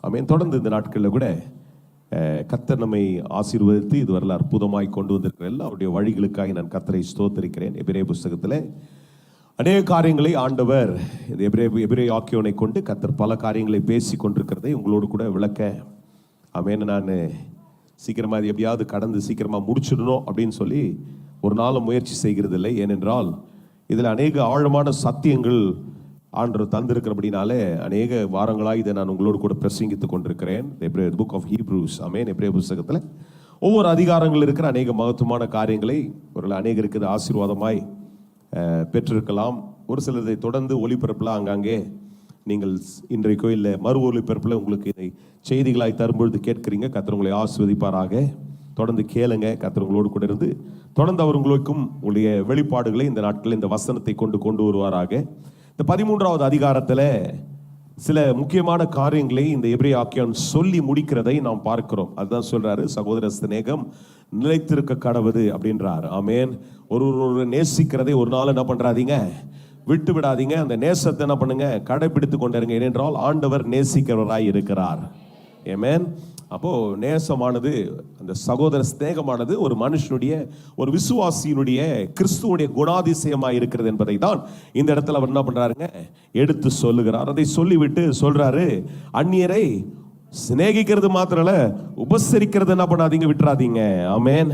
ஆமென். தொடர்ந்து இந்த நாட்களில் கூட கர்த்தர் நம்மை ஆசீர்வதித்து இதுவரை அற்புதமாய் கொண்டு வந்திருக்கிற எல்லாருடைய வழிகளுக்காக நான் கர்த்தரை ஸ்தோத்திரிக்கிறேன். எபிரேய புஸ்தகத்தில் அநேக காரியங்களை ஆண்டவர் இந்த எபிரேய ஆக்கியோனை கொண்டு கர்த்தர் பல காரியங்களை பேசி கொண்டிருக்கிறதை உங்களோடு கூட விளக்க ஆமென். நான் சீக்கிரமாக அது எப்படியாவது கடந்து சீக்கிரமாக முடிச்சிடணும் அப்படின்னு சொல்லி ஒரு நாளும் முயற்சி செய்கிறது இல்லை. ஏனென்றால் இதில் அநேக ஆழமான சத்தியங்கள் ஆண்டவர் தந்திருக்கிறபடினாலே அநேக வாரங்களாக இதை நான் உங்களோடு கூட பிரசங்கித்து கொண்டிருக்கிறேன். புக் ஆஃப் ஹீப்ரூஸ் ஆமென். எபிரேய புஸ்தகத்தில் ஒவ்வொரு அதிகாரங்கள் இருக்கிற அநேக மகத்துவமான காரியங்களை ஒரு அநேகருக்கு இது ஆசீர்வாதமாய் பெற்றிருக்கலாம். ஒரு சிலரை தொடர்ந்து ஒளிபரப்பில் ஆங்காங்கே நீங்கள் இன்றைக்கோ இல்லை மறு ஒளிபரப்பில் உங்களுக்கு இதை செய்திகளாய் தரும்பொழுது கேட்குறீங்க. கர்த்தர் உங்களை ஆசீர்வதிப்பாராக. தொடர்ந்து கேளுங்க. கர்த்தர் உங்களோடு கூட இருந்து தொடர்ந்து அவர் உங்களுக்கும் உங்களுடைய வெளிப்பாடுகளை இந்த நாட்களில் இந்த வசனத்தை கொண்டு வருவாராக. இந்த 13வது அதிகாரத்தில் சில முக்கியமான காரியங்களை இந்த எபிரேய ஆக்கியோன் சொல்லி முடிக்கிறதை நாம் பார்க்கிறோம். அதுதான் சொல்றாரு, சகோதர சிநேகம் நிலைத்திருக்க கடவுது அப்படின்றார். ஆமேன். ஒரு நேசிக்கிறதை ஒரு நாள் என்ன பண்றாதீங்க, விட்டு விடாதீங்க. அந்த நேசத்தை என்ன பண்ணுங்க, கடைபிடித்து கொண்டிருங்க. ஏனென்றால் ஆண்டவர் நேசிக்கிறவராய் இருக்கிறார். ஆமென். அப்போ நேசமானது, அந்த சகோதர ஸ்நேகமானது ஒரு மனுஷனுடைய, ஒரு விசுவாசியினுடைய, கிறிஸ்துவனுடைய குணாதிசயமாக இருக்கிறது என்பதை தான் இந்த இடத்துல அவர் என்ன பண்றாருங்க, எடுத்து சொல்லுகிறார். அதை சொல்லிவிட்டு சொல்றாரு, அந்நியரை சிநேகிக்கிறது மாத்திரம் இல்ல, உபசரிக்கிறது என்ன பண்ணாதீங்க, விட்டுறாதீங்க. ஆமென்.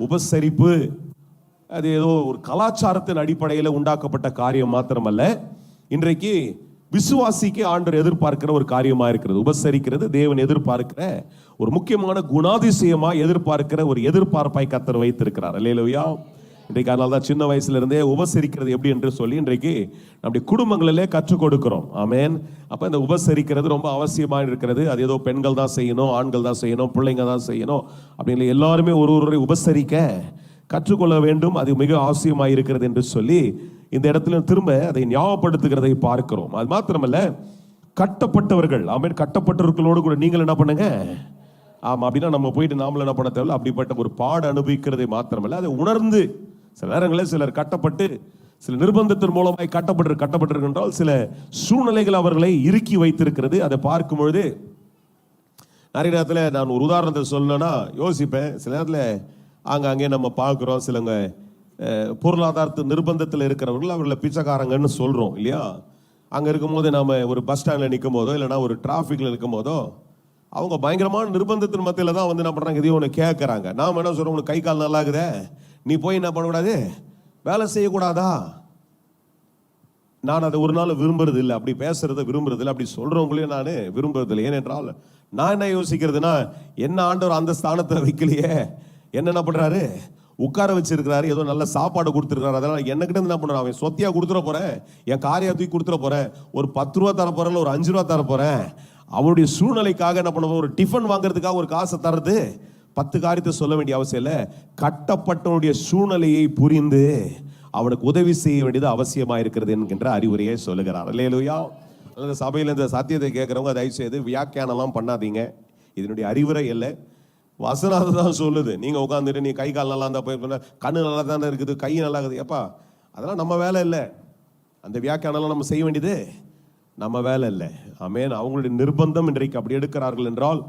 உபசரிப்பு அது ஏதோ ஒரு கலாச்சாரத்தின் அடிப்படையில் உண்டாக்கப்பட்ட காரியம் மாத்திரமல்ல, இன்றைக்கு விசுவாசிக்கு ஆண்டவர் எதிர்பார்க்கிற ஒரு காரியமா இருக்கிறது. உபசரிக்கிறது தேவன் எதிர்பார்க்கிற ஒரு முக்கியமான குணாதிசயமா எதிர்பார்க்கிற ஒரு எதிர்பார்ப்பாய் கர்த்தர் வைத்திருக்கிறார். அல்லேலூயா. இன்றைக்கு அதனால தான் சின்ன வயசுல இருந்தே உபசரிக்கிறது எப்படி என்று சொல்லி இன்றைக்கு நம்முடைய குடும்பங்களிலே கற்றுக் கொடுக்கிறோம். ஆமென். அப்ப இந்த உபசரிக்கிறது ரொம்ப அவசியமாக இருக்கிறது. அது ஏதோ பெண்கள் தான் செய்யணும், ஆண்கள் தான் செய்யணும், பிள்ளைங்க தான் செய்யணும் அப்படின்னு எல்லாருமே ஒருவரை உபசரிக்க கற்றுக்கொள்ள வேண்டும். அது மிக அவசியமாக இருக்கிறது என்று சொல்லி இந்த இடத்துல திரும்ப அதை ஞாபகப்படுத்துகிறதை பார்க்கிறோம். அது மாத்திரமல்ல, கட்டப்பட்டவர்கள், ஆமென், கட்டப்பட்டவர்களோடு கூட நீங்கள் என்ன பண்ணுங்க. ஆமா, அப்படின்னா நம்ம போயிட்டு நாமளும் என்ன பண்ண தேவையில்ல. அப்படிப்பட்ட ஒரு பாட அனுபவிக்கிறதை மாத்திரமல்ல, அதை உணர்ந்து சில நேரங்களில் சிலர் கட்டப்பட்டு சில நிர்பந்தத்தின் மூலமாய் கட்டப்பட்டிருக்கின்றால் சில சூழ்நிலைகள் அவர்களை இறுக்கி வைத்திருக்கிறது. அதை பார்க்கும் பொழுது நிறைய நேரத்தில் நான் ஒரு உதாரணத்தை சொல்லணும்னா யோசிப்பேன். சில நேரத்தில் அங்கே நம்ம பார்க்குறோம், சிலங்க பொருளாதாரத்து நிர்பந்தத்தில் இருக்கிறவர்கள் அவர்களை பிச்சைக்காரங்கன்னு சொல்கிறோம் இல்லையா. அங்கே இருக்கும்போது நம்ம ஒரு பஸ் ஸ்டாண்டில் நிற்கும் போதோ இல்லைனா ஒரு டிராஃபிக்கில் இருக்கும் போதோ அவங்க பயங்கரமான நிர்பந்தத்தின் மத்தியில் தான் வந்து என்ன பண்ணுறாங்க, இதையும் ஒன்று கேட்குறாங்க. நாம் என்ன சொல்கிறோம், உனக்கு கை கால் நல்லா இருக்குதே, நீ போய் என்ன பண்ணக்கூடாது, வேலை செய்யக்கூடாதா? நான் அதை ஒரு நாள் விரும்புறது இல்லை, அப்படி பேசுறதை விரும்புறது இல்லை, அப்படி சொல்கிறவங்களையும் நான் விரும்புறது இல்லை. ஏனென்றால் நான் என்ன யோசிக்கிறதுனா, என்ன ஆண்டவர் அந்த ஸ்தானத்தில் வைக்கலையே, என்ன பண்ணுறாரு, உட்கார வச்சிருக்கிறாரு, ஏதோ நல்ல சாப்பாடு கொடுத்துருக்காரு. அதனால என்னக்கிட்ட என்ன பண்ணுறான், அவன் சொத்தியா கொடுத்துட போறேன், என் காரியா தூக்கி கொடுத்துட போறேன், ஒரு 10 ரூபா தர போறேன், ஒரு 5 ரூபா தர போறேன். அவனுடைய சூழ்நிலைக்காக என்ன பண்ணுவோம், ஒரு டிஃபன் வாங்குறதுக்காக ஒரு காசை தரது 10 காரியத்தை சொல்ல வேண்டிய அவசியம் இல்லை. கட்டப்பட்டவனுடைய சூழ்நிலையை புரிந்து அவனுக்கு உதவி செய்ய வேண்டியது அவசியமா இருக்கிறது என்கின்ற அறிவுரையை சொல்லுகிறார். அல்லேலூயா. அந்த சபையில் இந்த சத்தியத்தை கேட்கிறவங்க தயவு செய்து வியாக்கியானம்லாம் பண்ணாதீங்க. இதனுடைய அறிவுரை இல்லை, வசனம் தான் சொல்லுது. நீங்கள் உட்காந்துட்டு நீ கை கால் நல்லா இருந்தால் போய் கண்ணு நல்லா தானே இருக்குது, கை நல்லா இருக்குது, எப்பா அதெல்லாம் நம்ம வேலை இல்லை. அந்த வியாக்கியானம்லாம் நம்ம செய்ய வேண்டியது நம்ம வேலை இல்லை. ஆமென். அவங்களுடைய நிர்பந்தம் இன்றைக்கு அப்படி எடுக்கிறார்கள் என்றால்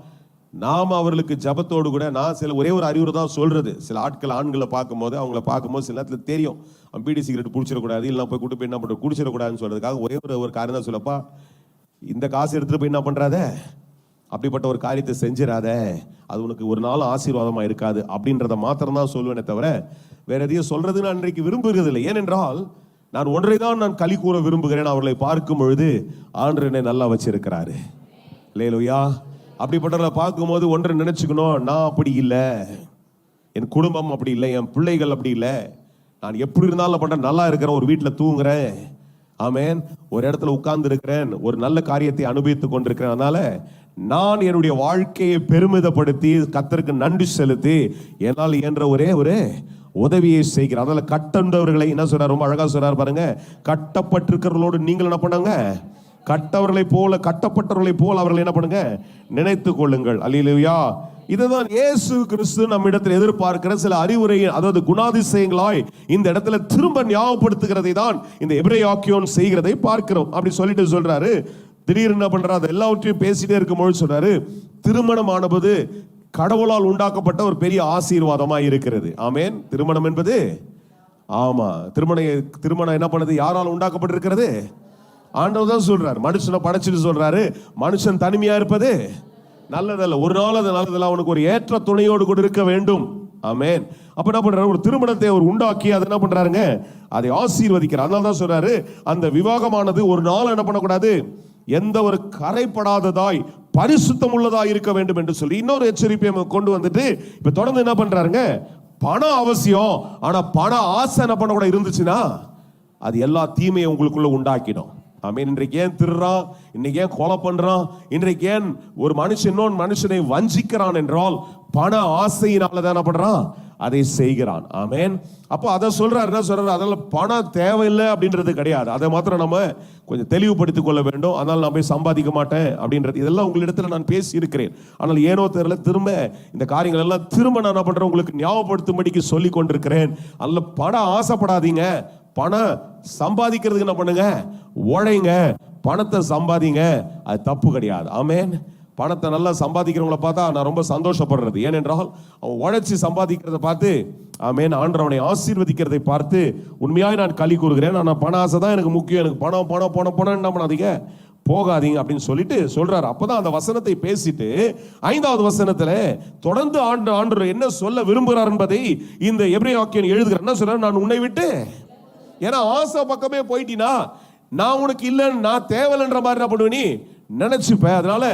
நாம் அவர்களுக்கு ஜபத்தோடு கூட, நான் சில ஒரே ஒரு அறிவுரை தான் சொல்றது. சில ஆட்கள் ஆண்களை பார்க்கும்போது அவங்கள பார்க்கும்போது சில நேரத்தில் தெரியும், அவன் பீடி சிகரெட் குடிச்சிடக்கூடாது, இல்லை போய் கூட்டு போய் என்ன பண்ணுற குடிச்சிடக்கூடாதுன்னு சொல்றதுக்காக ஒரே ஒரு காரியம் தான் சொல்லப்பா, இந்த காசு எடுத்துகிட்டு போய் என்ன பண்ணுறாத, அப்படிப்பட்ட ஒரு காரியத்தை செஞ்சிடாத, அது உனக்கு ஒரு நாள் ஆசீர்வாதமாக இருக்காது அப்படின்றத மாத்திரம் தான் சொல்லுவேனே தவிர வேற எதையும் சொல்றது நான் இன்றைக்கு விரும்புகிறதில்லை. ஏனென்றால் நான் ஒன்றை தான் நான் களி கூற விரும்புகிறேன், அவர்களை பார்க்கும் பொழுது ஆண்டவர் என்னை நல்லா வச்சிருக்கிறாரு. அல்லேலூயா. அப்படிப்பட்டவர்களை பார்க்கும்போது ஒன்றை நினைச்சுக்கணும், நான் அப்படி இல்லை, என் குடும்பம் அப்படி இல்லை, என் பிள்ளைகள் அப்படி இல்லை, நான் எப்படி இருந்தாலும் பண்றேன், நல்லா இருக்கிறேன், ஒரு வீட்டில் தூங்குறேன், ஆமென், ஒரு இடத்துல உட்கார்ந்து இருக்கிறேன், ஒரு நல்ல காரியத்தை அனுபவித்துக் கொண்டிருக்கிறேன். அதனால நான் என்னுடைய வாழ்க்கையை பெருமிதப்படுத்தி கர்த்தருக்கு நன்றி செலுத்தி என்னால் இயன்ற ஒரே ஒரு உதவியை செய்கிறார். அதனால கட்டண்டவர்களை என்ன சொல்றார், ரொம்ப அழகா சொல்றார் பாருங்க, கட்டப்பட்டிருக்கிறவர்களோடு நீங்கள் என்ன பண்ணுங்க, கட்டப்பட்டவர்களை போல அவர்களை என்ன பண்ணுங்க, நினைத்துக் கொள்ளுங்கள். அல்லேலூயா. இதுதான் இயேசு கிறிஸ்து நம்மிடத்தில் எதிர்பார்க்கிற சில அறிவுரை, அதாவது குணாதிசயங்களாய் இந்த இடத்துல திரும்ப ஞாபகப்படுத்துகிறதை தான் இந்த எபிரேய ஆக்கியோன் செய்கிறதை பார்க்கிறோம். அப்படி சொல்லிட்டு சொல்றாரு, திடீர்னு என்ன பண்றாரு, அது எல்லாவற்றையும் பேசிட்டே இருக்கும்போது சொல்றாரு, திருமணம் ஆனது கடவுளால் உண்டாக்கப்பட்ட ஒரு பெரிய ஆசீர்வாதமா இருக்கிறது. ஆமேன். திருமணம் என்பது, ஆமா, திருமணம் என்ன பண்ணுது, யாரால் உண்டாக்கப்பட்டிருக்கிறது? ஆண்டவர் தான் சொல்றாரு. மனுஷனை படைச்சிட்டு சொல்றாரு, மனுஷன் தனிமையா இருப்பது நல்லதல்ல, ஒரு நாள் அது நல்லதல்ல, அவனுக்கு ஒரு ஏற்ற துணையோடு கூட இருக்க வேண்டும். ஆமேன். அப்ப என்ன பண்றாரு, ஒரு திருமணத்தை அவர் உண்டாக்கி அதை என்ன பண்றாருங்க, அதை ஆசீர்வதிக்கிறார். அதனால தான் சொல்றாரு, அந்த விவாகமானது ஒரு நாள் என்ன பண்ணக்கூடாது, எந்த ஒரு கரைப்படாததாய் பரிசுத்தம் உள்ளதாய் இருக்க வேண்டும் என்று சொல்லி இன்னொரு எச்சரிப்பை கொண்டு வந்துட்டு இப்ப தொடர்ந்து என்ன பண்றாருங்க, பணம் அவசியம், ஆனா பண ஆசை என்ன பண்ண கூட இருந்துச்சுன்னா அது எல்லா தீமையை உங்களுக்குள்ள உண்டாக்கிடும். ஆமீன். இன்றைக்கு ஏன் திருறான், இன்னைக்கு ஏன் கொலை பண்றான், இன்றைக்கு ஏன் ஒரு மனுஷன் இன்னொரு மனுஷனை வஞ்சிக்கிறான் என்றால் பண ஆசையினால தான் என்ன பண்றான், அதை செய்கிறான். ஆமேன். அப்போ அதை சொல்றாரு, என்ன சொல்றாரு, அதெல்லாம் பணம் தேவையில்லை அப்படின்றது கிடையாது. அதை மாத்திரம் நம்ம கொஞ்சம் தெளிவுபடுத்திக் கொள்ள வேண்டும். அதனால நான் போய் சம்பாதிக்க மாட்டேன் அப்படின்றது, இதெல்லாம் உங்களிடத்துல நான் பேசி இருக்கிறேன். ஆனால் ஏனோ தெரியல, திரும்ப இந்த காரியங்கள் எல்லாம் திரும்ப நான் என்ன பண்றேன், உங்களுக்கு ஞாபகப்படுத்தும்படிக்கு சொல்லி கொண்டிருக்கிறேன். அதில் பணம் ஆசைப்படாதீங்க, பணம் சம்பாதிக்கிறதுக்கு என்ன பண்ணுங்க, உழைங்க, பணத்தை சம்பாதிங்க, அது தப்பு கிடையாது. ஆமேன். பணத்தை நல்லா சம்பாதிக்கிறவங்கள பார்த்தா நான் ரொம்ப சந்தோஷப்படுறது. ஏனென்றால் அவன் உழைச்சி சம்பாதிக்கிறத பார்த்து, ஆமேன், ஆண்டவனை ஆசீர்வதிக்கிறதை பார்த்து உண்மையாக நான் களி கூறுகிறேன். ஆனால் பண ஆசை தான் எனக்கு முக்கியம், எனக்கு பணம் பணம் பணம் பணம் என்ன பண்ணாதீங்க, போகாதீங்க அப்படின்னு சொல்லிட்டு சொல்றாரு. அப்பதான் அந்த வசனத்தை பேசிட்டு 5வது வசனத்துல தொடர்ந்து ஆண்டவர் என்ன சொல்ல விரும்புகிறார் என்பதை இந்த எபிரேயர் எழுதுகிறார். என்ன சொல்றாரு, நான் உன்னை விட்டு, ஏன்னா ஆசை பக்கமே போயிட்டினா நான் உனக்கு இல்லைன்னு, நான் தேவைன்ற மாதிரி என்ன பண்ணுவேன், நீ நினைச்சுப்ப. அதனால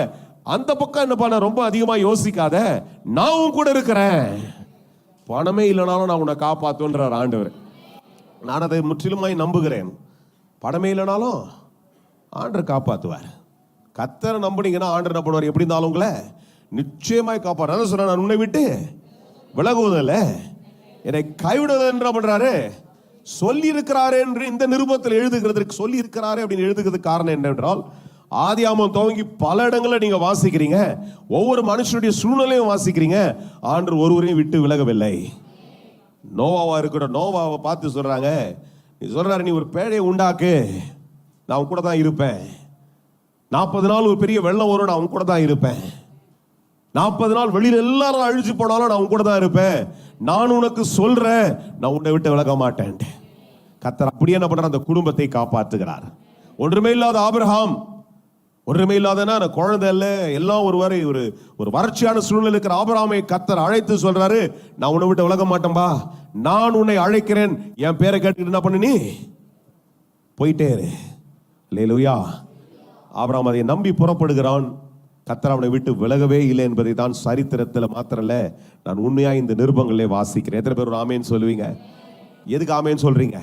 அந்த பக்கம் என்ன பண்ண ரொம்ப அதிகமா யோசிக்காத, நான் உன் கூட இருக்கிறேன், பணமே இல்லைனாலும் நான் உன்னை காப்பாத்துன்றார் ஆண்டவர். நான் அதை முற்றிலுமாய் நம்புகிறேன். பணமே இல்லைனாலும் ஆண்டவர் காப்பாத்துவார். கர்த்தரை நம்புனீங்கன்னா ஆண்டவர் என்ன பண்ணுவார், எப்படி இருந்தாலும் உங்களை நிச்சயமாய் காப்பார். அதான் சொல்றேன், நான் உன்னை விட்டு விலகுவதில்ல, என்னை கைவிடுவதில்லை என்ன பண்றாரு, சொல்லி இருக்கிறாரே என்று இந்த நிருபத்தில் எழுதுகிறதுக்கு சொல்லி இருக்கிறாரே அப்படின்னு எழுதுகிறதுக்கு காரணம் என்னவென்றால், ஆதியாகமம் துவங்கி பல இடங்களில் நீங்க வாசிக்கிறீங்க, ஒவ்வொரு மனுஷனுடைய சூழ்நிலையும் வாசிக்கிறீங்க, ஆண்டவர் ஒருவரையும் விட்டு விலகவில்லை. நோவாவா இருக்கட்டும், நோவாவை பார்த்து சொல்றாங்க, நீ சொல்றாரு, நீ ஒரு பேழையை உண்டாக்கு, நான் உன் கூட தான் இருப்பேன். 40 நாள் ஒரு பெரிய வெள்ளம் வரும், நான் உன் கூட தான் இருப்பேன். 40 நாள் வெளியில எல்லாரும் அழிச்சு போனாலும் நான் உன் கூட தான் இருப்பேன். நான் உனக்கு சொல்றேன், நான் உன்னை விட்டு விலக மாட்டேன். கர்த்தர் அப்படியே என்ன பண்றார், அந்த குடும்பத்தை காப்பாற்றுகிறார். ஒன்றுமே இல்லாத ஆபிரகாம், ஒன்றுமே இல்லாதனா குழந்தை இல்லை, எல்லாம் ஒரு வறட்சியான சூழ்நிலை இருக்கிற ஆபிரகாமை கர்த்தர் அழைத்து சொல்றாரு, நான் உன்னை விட்டு விலக மாட்டேன்பா, நான் உன்னை அழைக்கிறேன், என் பேரை கேட்டுக்கிட்டு என்ன பண்ணு, நீ போயிட்டே இரு. அல்லேலூயா. ஆபிரகாம் அதை நம்பி புறப்படுகிறான். கர்த்தர் அவனை விட்டு விலகவே இல்லை என்பதை தான் சரித்திரத்தில் மாத்திரல்ல, நான் உண்மையா இந்த நிருபங்களே வாசிக்கிறேன். எத்தனை பேர் ஆமேன்னு சொல்லுவீங்க? எதுக்கு ஆமேன்னு சொல்றீங்க?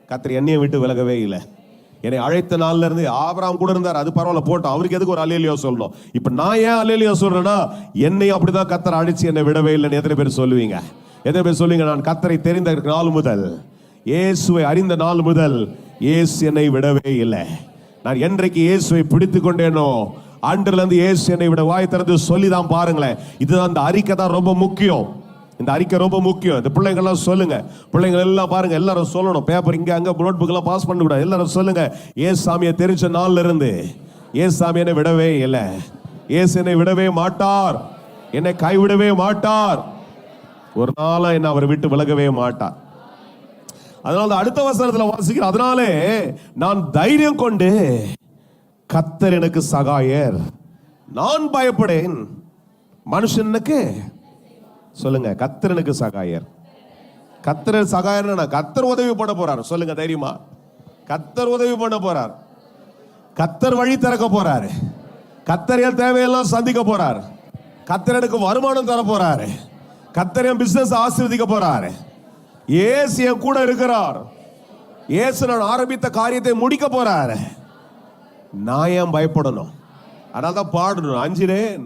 கர்த்தர் என்னையை விட்டு விலகவே இல்லை. என்னை அழைத்த நாள்ல இருந்து ஆபிரகாம் கூட இருந்தார், அது பரவாயில்ல போட்டோம், அவருக்கு எதுக்கு ஒரு அல்லேலியா சொல்லணும்? இப்ப நான் ஏன் அல்லேலியா சொல்றேன்னா, என்னை அப்படிதான் கர்த்தர் அழைச்சு என்னை விடவே இல்லைன்னு எத்தனை பேர் சொல்லுவீங்க? எத்தனை பேர் சொல்லுவீங்க, நான் கர்த்தரை தெரிந்த நாள் முதல், இயேசுவை அறிந்த நாள் முதல் இயேசு என்னை விடவே இல்லை. நான் என்றைக்கு இயேசுவை பிடித்து கொண்டேனோ அன்றிலிருந்து இருந்து இயேசு என்னை விட வாய் திறந்து சொல்லிதான் பாருங்களேன். இதுதான், இந்த அறிக்கை தான் ரொம்ப முக்கியம். இந்த அறிக்கை ரொம்ப முக்கியம். இந்த பிள்ளைங்கள்லாம் சொல்லுங்க, பிள்ளைங்க எல்லாம் பாருங்க, எல்லாரும் சொல்லணும். பேப்பர் இங்க அங்க நோட் புக் எல்லாம் பாஸ் பண்ண கூடாது. எல்லாரும் சொல்லுங்க, ஏசு சாமியை தெரிஞ்ச நாள்ல இருந்து ஏசு சாமி என்னை விடவே இல்லை, ஏசு என்னை விடவே மாட்டார், என்னை கைவிடவே மாட்டார், ஒரு நாளும் என்ன அவர் விட்டு விலகவே மாட்டார். அதனால அடுத்த வசனத்துல வாசிக்கிறேன், அதனாலே நான் தைரியம் கொண்டு, கர்த்தர் எனக்கு சகாயர், நான் பயப்படேன், மனுஷனுக்கு சொல்லுங்க, கர்த்தர் எனக்கு சகாயர். கர்த்தர் சகாயர், கர்த்தர் உதவி பண்ண போறார். சொல்லுங்க தைரியமா, கர்த்தர் உதவி பண்ண போறார், கர்த்தர் வழி திறக்க போறாரு, கர்த்தர் என் தேவையெல்லாம் சந்திக்க போறார், கர்த்தர் எனக்கு வருமானம் தர போறாரு, கர்த்தர் என் பிசினஸ் ஆசீர்வதிக்க போறாரு, இயேசு என் கூட இருக்கிறார், இயேசு நான் ஆரம்பித்த காரியத்தை முடிக்க போறாரு. நான் ஏன் பயப்படணும்? அதனால தான் பாடணும், அஞ்சிடேன்,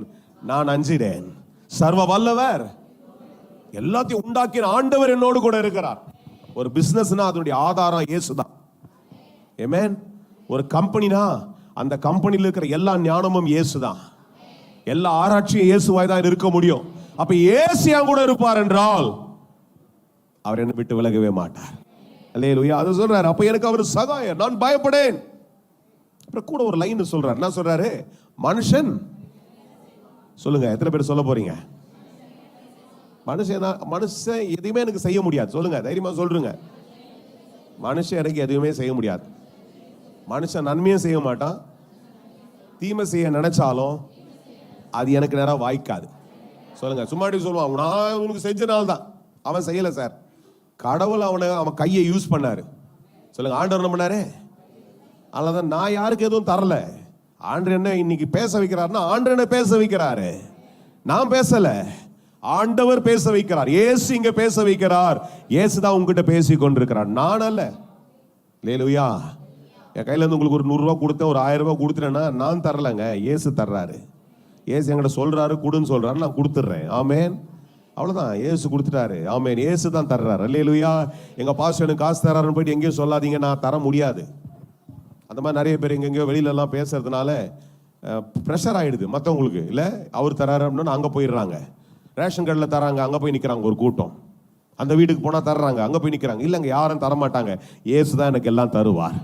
நான் அஞ்சிடேன், சர்வ வல்லவர் எல்லாத்தையும் உண்டாக்கின ஆண்டவர் என்னோடு கூட இருக்கிறார். ஒரு பிசினஸ்னா அதனுடைய ஆதாரம் இயேசு தான். ஆமென். ஒரு கம்பெனினா அந்த கம்பெனியில் இருக்கிற எல்லா ஞானமும் இயேசு தான், எல்லா ஆராய்ச்சியும் இயேசுவாய் தான் இருக்க முடியும். அப்ப இயேசு என் கூட இருப்பார் என்றால் அவர் என்னை விட்டு விலகவே மாட்டார். அல்லேலூயா. அது சொல்றாரு, அப்ப எனக்கு அவர் சகாயர், நான் பயப்படேன். அப்புறம் கூட ஒரு லைன் சொல்றாரு. என்ன சொல்றாரு? மனுஷன் சொல்லுங்க, எத்தனை பேர் சொல்ல போறீங்க? மனுஷன் எதுவுமே எனக்கு செய்ய முடியாது. சொல்லுங்க, தைரியமா சொல்றீங்க. மனுஷன் எனக்கு எதுவுமே செய்ய முடியாது. மனுஷன் நன்மையும் செய்ய மாட்டான், தீமை செய்ய நினைச்சாலும் அது எனக்கு நேரம் வாய்க்காது. சொல்லுங்க, சும்மாடி சொல்லுவான், நான் உனக்கு செஞ்சனால்தான். அவன் செய்யல சார். கடவுள் அவன் கையை யூஸ் பண்ணாரு. சொல்லுங்க, ஆண்டவர் என்ன பண்ணாரு? அல்லதான் நான் யாருக்கு எதுவும் தரல. ஆண்டவர் என்ன இன்னைக்கு பேச வைக்கிறாருன்னா, ஆண்டவர் என்ன பேச வைக்கிறாரு, நான் பேசல, ஆண்டவர் பேச வைக்கிறார். இயேசு இங்க பேச வைக்கிறார். இயேசு தான் உங்ககிட்ட பேசி கொண்டிருக்கிறார், நான் அல்ல. அல்லேலூயா. என் கையில இருந்து உங்களுக்கு ஒரு 100 ரூபா கொடுத்தேன், ஒரு 1000 ரூபாய் கொடுத்துட்டேன்னா நான் தரலங்க, இயேசு தர்றாரு. இயேசு என்கிட்ட சொல்றாரு, கொடுன்னு சொல்றாரு, நான் கொடுத்துட்றேன். ஆமேன். அவ்வளவுதான், இயேசு கொடுத்துட்டாரு. ஆமேன். இயேசு தான் தர்றாரு. அல்லேலூயா. எங்க பாஸ்டர் எனக்கு காசு தர்றாருன்னு போயிட்டு எங்கேயும் சொல்லாதீங்க, நான் தர முடியாது. அந்த மாதிரி நிறைய பேர் எங்கெங்கயோ வெளியில எல்லாம் பேசுறதுனால ப்ரெஷர் ஆயிடுது மற்றவங்களுக்கு. இல்லை, அவர் தராரு அப்படின்னு அங்கே போயிடுறாங்க. ரேஷன் கார்டில் தராங்க, அங்கே போய் நிற்கிறாங்க ஒரு கூட்டம். அந்த வீட்டுக்கு போனால் தர்றாங்க, அங்கே போய் நிற்கிறாங்க. இல்லைங்க, யாரும் தரமாட்டாங்க, இயேசு தான் எனக்கு எல்லாம் தருவார்.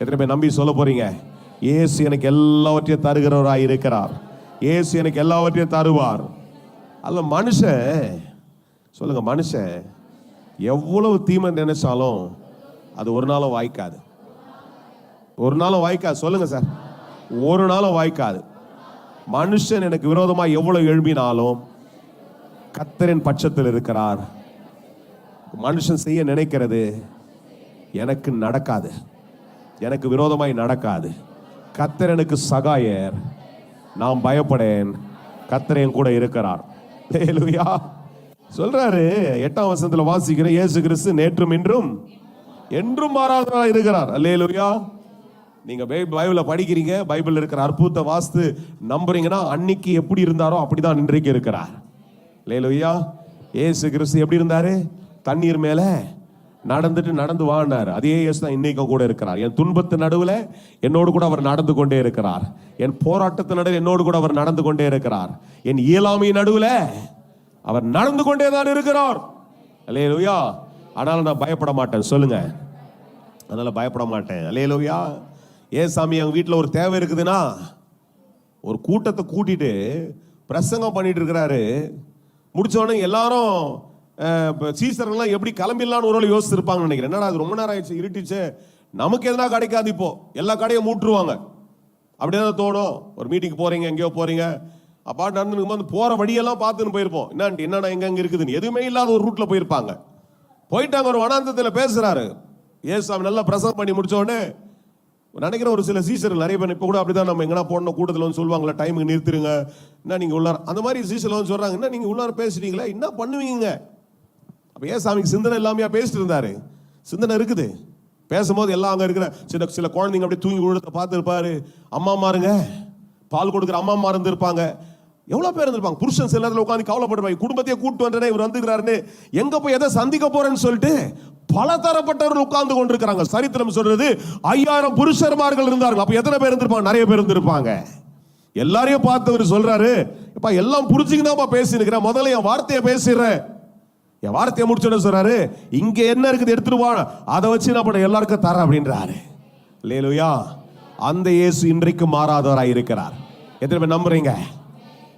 எத்தனை பேர் நம்பி சொல்ல போறீங்க? இயேசு எனக்கு எல்லாவற்றையும் தருகிறவராக இருக்கிறார். இயேசு எனக்கு எல்லாவற்றையும் தருவார். அல்ல மனுஷன், சொல்லுங்க, மனுஷன் எவ்வளவு தீமை நினைச்சாலும் அது ஒரு நாளும் வாய்க்காது. ஒரு நாளும் வாய்க்காது. சொல்லுங்க சார், ஒரு நாளும் வாய்க்காது. மனுஷன் எனக்கு விரோதமா எவ்வளவு எழும்பினாலும் கர்த்தரின் பட்சத்தில் இருக்கிறார். மனுஷன் செய்ய நினைக்கிறது எனக்கு நடக்காது, எனக்கு விரோதமாய் நடக்காது. கர்த்தர் எனக்கு சகாயர், நான் பயப்படேன், கர்த்தர் என் கூட இருக்கிறார். அல்லேலூயா. சொல்றாரு 8ஆம் வசனத்துல வாசிக்கிற, இயேசு கிறிஸ்து நேற்றும் இன்றும் என்றும் மாறாதவராக இருக்கிறார். அல்லேலூயா. நீங்க பைபிளை படிக்கிறீங்க, பைபிள் இருக்கிற அற்புதத்தை வாஸ்து நம்புறீங்கன்னா அன்னைக்கு எப்படி இருந்தாரோ அப்படிதான் இன்றைக்கு இருக்கிறார். அல்லேலூயா. இயேசு கிறிஸ்து எப்படி இருந்தாரு? தண்ணீர் மேல நடந்து வாழ்ந்தார். அதே இயேசு தான் இன்னைக்கும் கூட இருக்கிறார். என் துன்பத்து நடுவில் என்னோடு கூட அவர் நடந்து கொண்டே இருக்கிறார். என் போராட்டத்து நடுவில் என்னோடு கூட அவர் நடந்து கொண்டே இருக்கிறார். என் இயலாமை நடுவில் அவர் நடந்து கொண்டே தான் இருக்கிறார். அல்லேலூயா. அதனால நான் பயப்பட மாட்டேன். சொல்லுங்க, அதனால பயப்பட மாட்டேன். அல்லேலூயா. ஏன் சாமி, எங்க வீட்டில் ஒரு தேவை இருக்குதுன்னா ஒரு கூட்டத்தை கூட்டிட்டு பிரசங்கம் பண்ணிட்டு இருக்கிறாரு. முடிச்சோடனே எல்லாரும் சீசர்கள்லாம் எப்படி கிளம்பிடலான்னு ஒரு யோசிச்சிருப்பாங்கன்னு நினைக்கிறேன். என்னடா அது ரொம்ப நேரம் ஆயிடுச்சு, இருட்டுச்சு, நமக்கு எதனா கிடைக்காது, இப்போ எல்லா கடையும் மூட்டுருவாங்க அப்படியே தோணும். ஒரு மீட்டிங் போறீங்க, எங்கேயோ போறீங்க, அப்பாட்டு நடந்து போற வழியெல்லாம் பார்த்துன்னு போயிருப்போம். என்னன்னா எங்க இருக்குதுன்னு எதுவுமே இல்லாத ஒரு ரூட்ல போயிருப்பாங்க. போயிட்டாங்க, ஒரு வனாந்தத்தில் பேசுறாரு. ஏசாமி நல்லா பிரசங்கம் பண்ணி முடிச்ச உடனே நினைக்கிறேன் ஒரு சில சீசர்கள் நிறைய பேர் இப்போ கூட அப்படிதான், நம்ம எங்கன்னா போடணும் கூட்டத்தில் வந்து சொல்லுவாங்களா, டைமுக்கு நிறுத்திடுங்க, என்ன நீங்க உள்ளார, அந்த மாதிரி சீசர்கள் வந்து சொல்றாங்க, என்ன நீங்க உள்ளார பேசுறீங்களா, என்ன பண்ணுவீங்க? அப்ப ஏசாமிக்கு சிந்தனை இல்லாமையா பேசிட்டு இருந்தாரு. சிந்தனை இருக்குது. பேசும்போது எல்லாம் அங்க இருக்கிற சில குழந்தைங்க அப்படியே தூங்கி விழுத்த பார்த்து இருப்பாரு. அம்மா மாருங்க, பால் கொடுக்குற அம்மா மாரு இருந்திருப்பாங்க. எவ்வளவு பேர் இருந்திருப்பாங்க. புருஷன் சில நேரத்தில் உட்காந்து கவலைப்படுவாங்க, குடும்பத்தையே கூட்டு வந்தனே இவர் வந்துக்கிறாருன்னு, எங்க போய் எதை சந்திக்க போறேன்னு சொல்லிட்டு பல தரப்பட்டவர்கள் உட்கார்ந்து கொண்டிருக்கிறாங்க. சரித்திரம் சொல்றது 5000 புருஷர்மார்கள் இருந்தார்கள். அப்ப எத்தனை பேர் இருந்திருப்பாங்க? நிறைய பேர் இருந்திருப்பாங்க. எல்லாரையும் பார்த்தவர் சொல்றாரு, இப்ப எல்லாம் புரிஞ்சுக்கிதான் பேசினுக்கிறேன், முதல்ல என் வார்த்தையை பேசிடுறேன். என் வார்த்தையை முடிச்சோன்னு சொல்றாரு, இங்க என்ன இருக்குது எடுத்துட்டு வா, அதை வச்சு நான் பண்ண எல்லாருக்கும் தரேன் அப்படின்றாரு. அல்லேலூயா. அந்த இயேசு இன்றைக்கு மாறாதவராய் இருக்கிறார். எத்தனை பேர் நம்புறீங்க?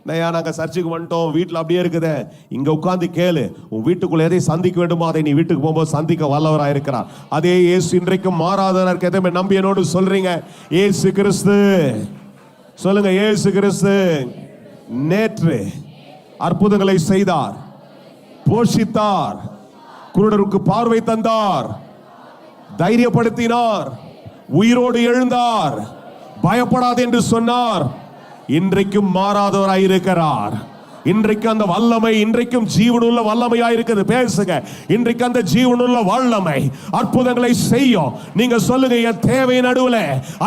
நாங்க சர்ச்சுக்கு வந்துட்டோம், வீட்டில் அப்படியே இருக்குது, இங்க உட்கார்ந்து கேளு, உன் வீட்டுக்குள்ள எதை சந்திக்க வேண்டுமோ அதை நீ வீட்டுக்கு போகும்போது சந்திக்க வல்லவராக இருக்கிறார். அதே இயேசு இன்றைக்கும் மாறாதவராக. எதை நம்பி என்னோடு சொல்றீங்க? இயேசு கிறிஸ்து. சொல்லுங்க, இயேசு கிறிஸ்து நேற்று அற்புதங்களை செய்தார், போஷித்தார், குருடருக்கு பார்வை தந்தார், தைரியப்படுத்தினார், உயிரோடு எழுந்தார், பயப்படாது என்று சொன்னார். இன்றைக்கும் மாறாதவராய் இருக்கிறார். இன்றைக்கு அந்த வல்லமை இன்றைக்கும் ஜீவனுள்ள வல்லமையாய் இருக்குது. பேசுங்க, இன்றைக்கு அந்த ஜீவனுள்ள வல்லமை அற்புதங்களை செய்யும். நீங்க சொல்லுங்க, என் தேவை நடுவில்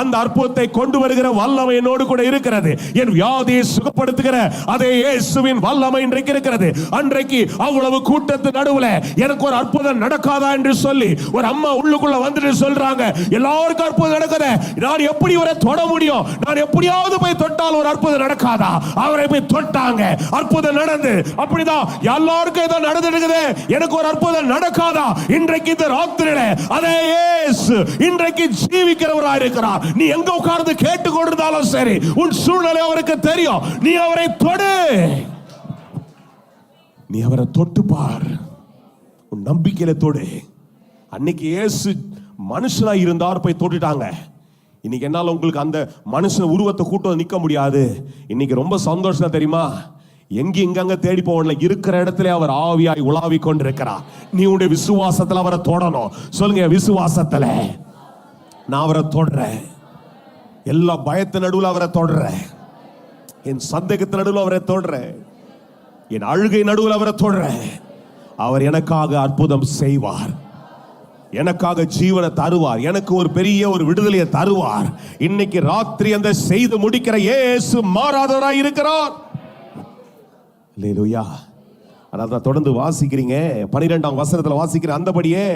அந்த அற்புதத்தை கொண்டு வருகிற வல்லமை என்னோடு கூட இருக்கிறது. என் வியாதியை சுகப்படுத்துகிற அதே இயேசுவின் வல்லமை இன்றைக்கு இருக்கிறது. அன்றைக்கு அவ்வளவு கூட்டத்து நடுவில் எனக்கு ஒரு அற்புதம் நடக்காதா என்று சொல்லி ஒரு அம்மா உள்ளுக்குள்ள வந்துட்டு சொல்றாங்க, எல்லாருக்கும் அற்புதம் நடக்குது, நான் எப்படி வரை தொட முடியும், நான் எப்படியாவது போய் தொட்டால் ஒரு அற்புதம் நடக்காதா? அவரை போய் தொட்டாங்க, அற்புதம் நடந்து. அப்படிதான் எல்லாருக்கும் ஏதோ நடந்துடுது, எனக்கு ஒரு அற்புதம் நடக்காதா? இன்றைக்கு இந்த ராத்திரியில அதே இயேசு இன்றைக்கு ஜீவிக்கிறவராக இருக்கிறார். நீ எங்க உட்கார்ந்து கேட்டுக்கொண்டிருந்தாலும் சரி, உன் சூழ்நிலை அவருக்கு தெரியும். நீ அவரை தொடு, நீ அவரை தொட்டு பார், உன் நம்பிக்கையில தொடு. அன்னைக்கு இயேசு மனுஷனா இருந்தார், போய் தொட்டுட்டாங்க. இன்னைக்கு என்னால உங்களுக்கு அந்த மனுஷன் உருவத்தை கூட்டம் நிக்க முடியாது. இன்னைக்கு ரொம்ப சந்தோஷம் தெரியுமா? எங்க தேடி போவல, இருக்கிற இடத்துல அவர் ஆவியாய் உலாவி கொண்டிருக்கிறார். நீ உடைய விசுவாசத்துல அவரை தொடணும். சொல்லுங்க, விசுவாசத்துல நான் அவரை தொடறேன். எல்லா பயத்து நடுவில் அவரை தொடறேன். என் சந்தேகத்து நடுவில் அவரை தொடறேன். என் அழுகை நடுவில் அவரை தொடறேன். அவர் எனக்காக அற்புதம் செய்வார், எனக்காக ஜீவனை தருவார், எனக்கு ஒரு பெரிய ஒரு விடுதலையை தருவார். இன்னைக்கு ராத்திரி அந்த செய்து முடிக்கிற இயேசு மாறாதவராய் இருக்கிறார். அல்லேலூயா. அதான் தொடர்ந்து வாசிக்கிறீங்க, 12ஆம் வசனத்துல வாசிக்கிற அந்தபடியே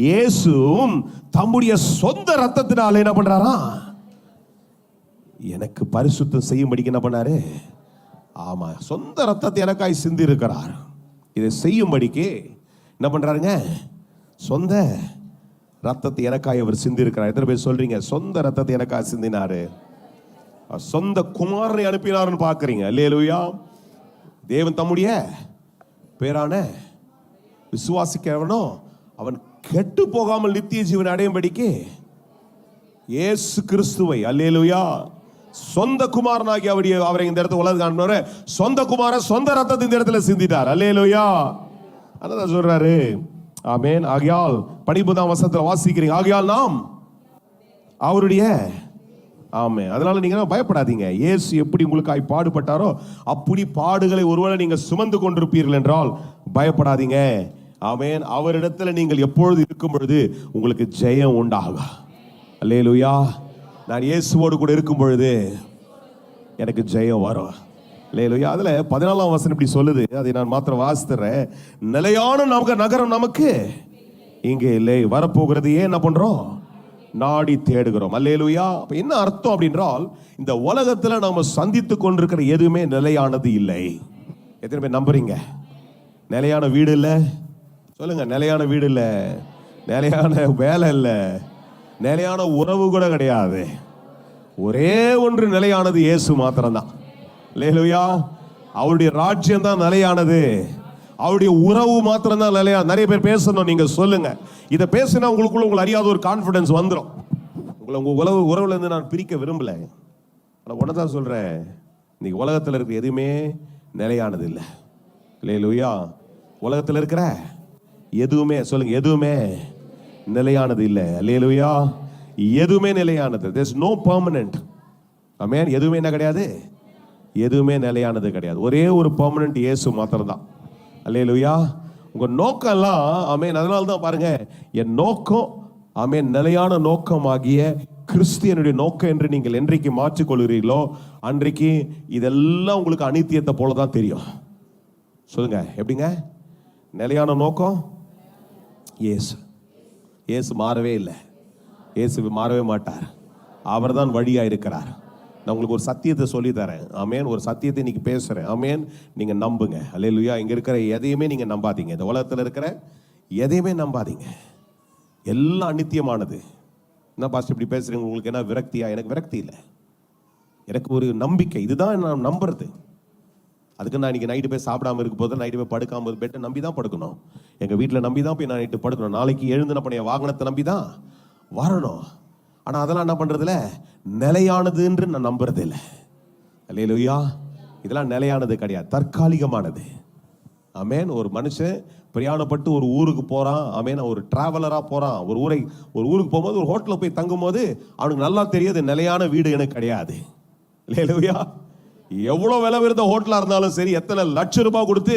இயேசுவும் தம்முடைய சொந்த ரத்தத்தினால என்ன பண்றாரா? எனக்கு பரிசுத்தம் செய்யும்படிக்கு என்ன பண்ணாரு? ஆமா, சொந்த ரத்தத்தை எனக்காய் சிந்தி இருக்கிறார். இதை செய்யும்படிக்கு என்ன பண்றாருங்க? சொந்த ரத்தத்தை எனக்காய் அவர் சிந்தி இருக்கிறார். எத்தனை பேர் சொல்றீங்க சொந்த ரத்தத்தை எனக்காய் சிந்தினாரு? சொந்த குமாரனை அனுப்பினார்னு பாக்குறீங்க. அல்லேலூயா. தேவன் தம்முடைய பேரான விசுவாசிக்கிறவனோ அவன் கெட்டு போகாமல் நித்திய ஜீவன் அடையும்படிக்கு இயேசு கிறிஸ்துவை, அல்லேலூயா, சொந்த குமாரனாகி அவரை இந்த இடத்துல உலக காண்பவரை சொந்த குமாரன் சொந்த ரத்தத்தை இந்த இடத்துல சிந்திட்டார். அல்லேலூயா. அதான் சொல்றாரு. ஆமென். ஆகையால் 19ஆம் வசனத்துல வாசிக்கிறீங்க, ஆகையால் நாம் அவருடைய, ஆமென், அதனால நீங்க பயப்படாதீங்க. இயேசு எப்படி உங்களுக்காய் பாடுபட்டாரோ அப்படி பாடுகளை ஒருவேளை நீங்க சுமந்து கொண்டிருப்பீர்கள் என்றால் பயப்படாதீங்க. ஆமென். அவரிடத்துல நீங்கள் எப்பொழுது இருக்கும் பொழுது உங்களுக்கு ஜெயம் உண்டாகும். அல்லேலூயா. நான் இயேசுவோடு கூட இருக்கும் பொழுது எனக்கு ஜெயம் வரும். அல்லேலூயா. அதுல 14ஆம் வசனம் இப்படி சொல்லுது, அதை நான் மாத்திரம் வாசித்துறேன். நிலையான நகரம் நமக்கு இங்கே இல்லை, வரப்போகிறது ஏன் என்ன பண்றோம்? நாடி தேடுகிறோம். அல்லேலூயா. அப்ப என்ன அர்த்தம் அப்படின்றால், இந்த உலகத்துல நாம சந்தித்து கொண்டிருக்கிற எதுவுமே நிலையானது இல்லை. எத்தனை பேர் நம்புறீங்க? நிலையான வீடு இல்ல, சொல்லுங்க. நிலையான வீடு இல்ல, நிலையான வேலை இல்ல, நிலையான உறவு கூட கிடையாது. ஒரே ஒன்று நிலையானது, இயேசு மாத்திரம்தான். அல்லேலூயா. அவருடைய ராஜ்யம் தான் நிலையானது, அவருடைய உறவு மாத்திரம் தான் நிலையா. நிறைய பேர் பேசணும், நீங்க சொல்லுங்க. இதை பேசினா உங்களுக்குள்ள உங்களுக்கு அறியாத ஒரு கான்பிடன்ஸ் வந்துடும். உங்க உறவுல இருந்து நான் பிரிக்க விரும்பல. ஆனால் ஒன்னதான் சொல்றேன், இன்னைக்கு உலகத்தில் இருக்கிற எதுவுமே நிலையானது இல்லை. அல்லேலூயா. உலகத்தில் இருக்கிற எதுவுமே, சொல்லுங்க, எதுவுமே நிலையானது இல்லை. அல்லேலூயா. எதுவுமே நிலையானது, there's no permanent. ஆமென். எதுவுமே என்ன கிடையாது? எதுவுமே நிலையானது கிடையாது. ஒரே ஒரு பெர்மனன்ட் இயேசு மாத்திரம் தான். அல்லேலூயா. உங்க நோக்கம் எல்லாம், ஆமென், அதனால தான் பாருங்க, என் நோக்கம், ஆமென், நிலையான நோக்கமாகிய கிறிஸ்தியனுடைய நோக்கம் என்று நீங்கள் என்றைக்கு மாற்றிக்கொள்கிறீர்களோ அன்றைக்கு இதெல்லாம் உங்களுக்கு அனித்தியத்தை போல தான் தெரியும். சொல்லுங்க, எப்படிங்க? நிலையான நோக்கம் இயேசு. இயேசு மாறவே இல்லை, இயேசு மாறவே மாட்டார். அவர் தான் வழியா இருக்கிறார். நான் உங்களுக்கு ஒரு சத்தியத்தை சொல்லி தரேன். ஆமென். ஒரு சத்தியத்தை இன்னைக்கு பேசுறேன். ஆமென். நீங்க நம்புங்க. அல்லேலூயா. இங்க இருக்கிற எதையுமே நீங்க நம்பாதீங்க. இந்த உலகத்தில் இருக்கிற எதையுமே நம்பாதீங்க. எல்லாம் அநித்தியமானது. என்ன பாஸ்டர் இப்படி பேசுறீங்க? உங்களுக்கு என்ன விரக்தியா? எனக்கு விரக்தி இல்லை, எனக்கு ஒரு நம்பிக்கை. இதுதான் நான் நம்புறது. அதுக்கு நான் இன்னைக்கு நைட்டு போய் சாப்பிடாம இருக்க போது, நைட்டு போய் படுக்காம பெட்டை நம்பி தான் படுக்கணும். எங்க வீட்டில் நம்பி தான் போய் நான் நைட்டு படுக்கணும். நாளைக்கு எழுந்து பண்ண வாகனத்தை நம்பி தான் வரணும். ஆனா அதெல்லாம் என்ன பண்றதுல நிலையானது என்று நான் நம்புறது இல்லை. அல்லேலூயா. இதெல்லாம் நிலையானது கிடையாது, தற்காலிகமானது. ஆமென். ஒரு மனுஷன் பிரயாணப்பட்டு ஒரு ஊருக்கு போறான். ஆமென். ஒரு டிராவலரா போறான். ஒரு ஊருக்கு போகும்போது ஒரு ஹோட்டலில் போய் தங்கும் போது அவனுக்கு நல்லா தெரியாது நிலையான வீடு எனக்கு கிடையாது. அல்லேலூயா. எவ்வளவு விலை உயர்ந்த ஹோட்டலா இருந்தாலும் சரி, எத்தனை லட்சம் ரூபாய் கொடுத்து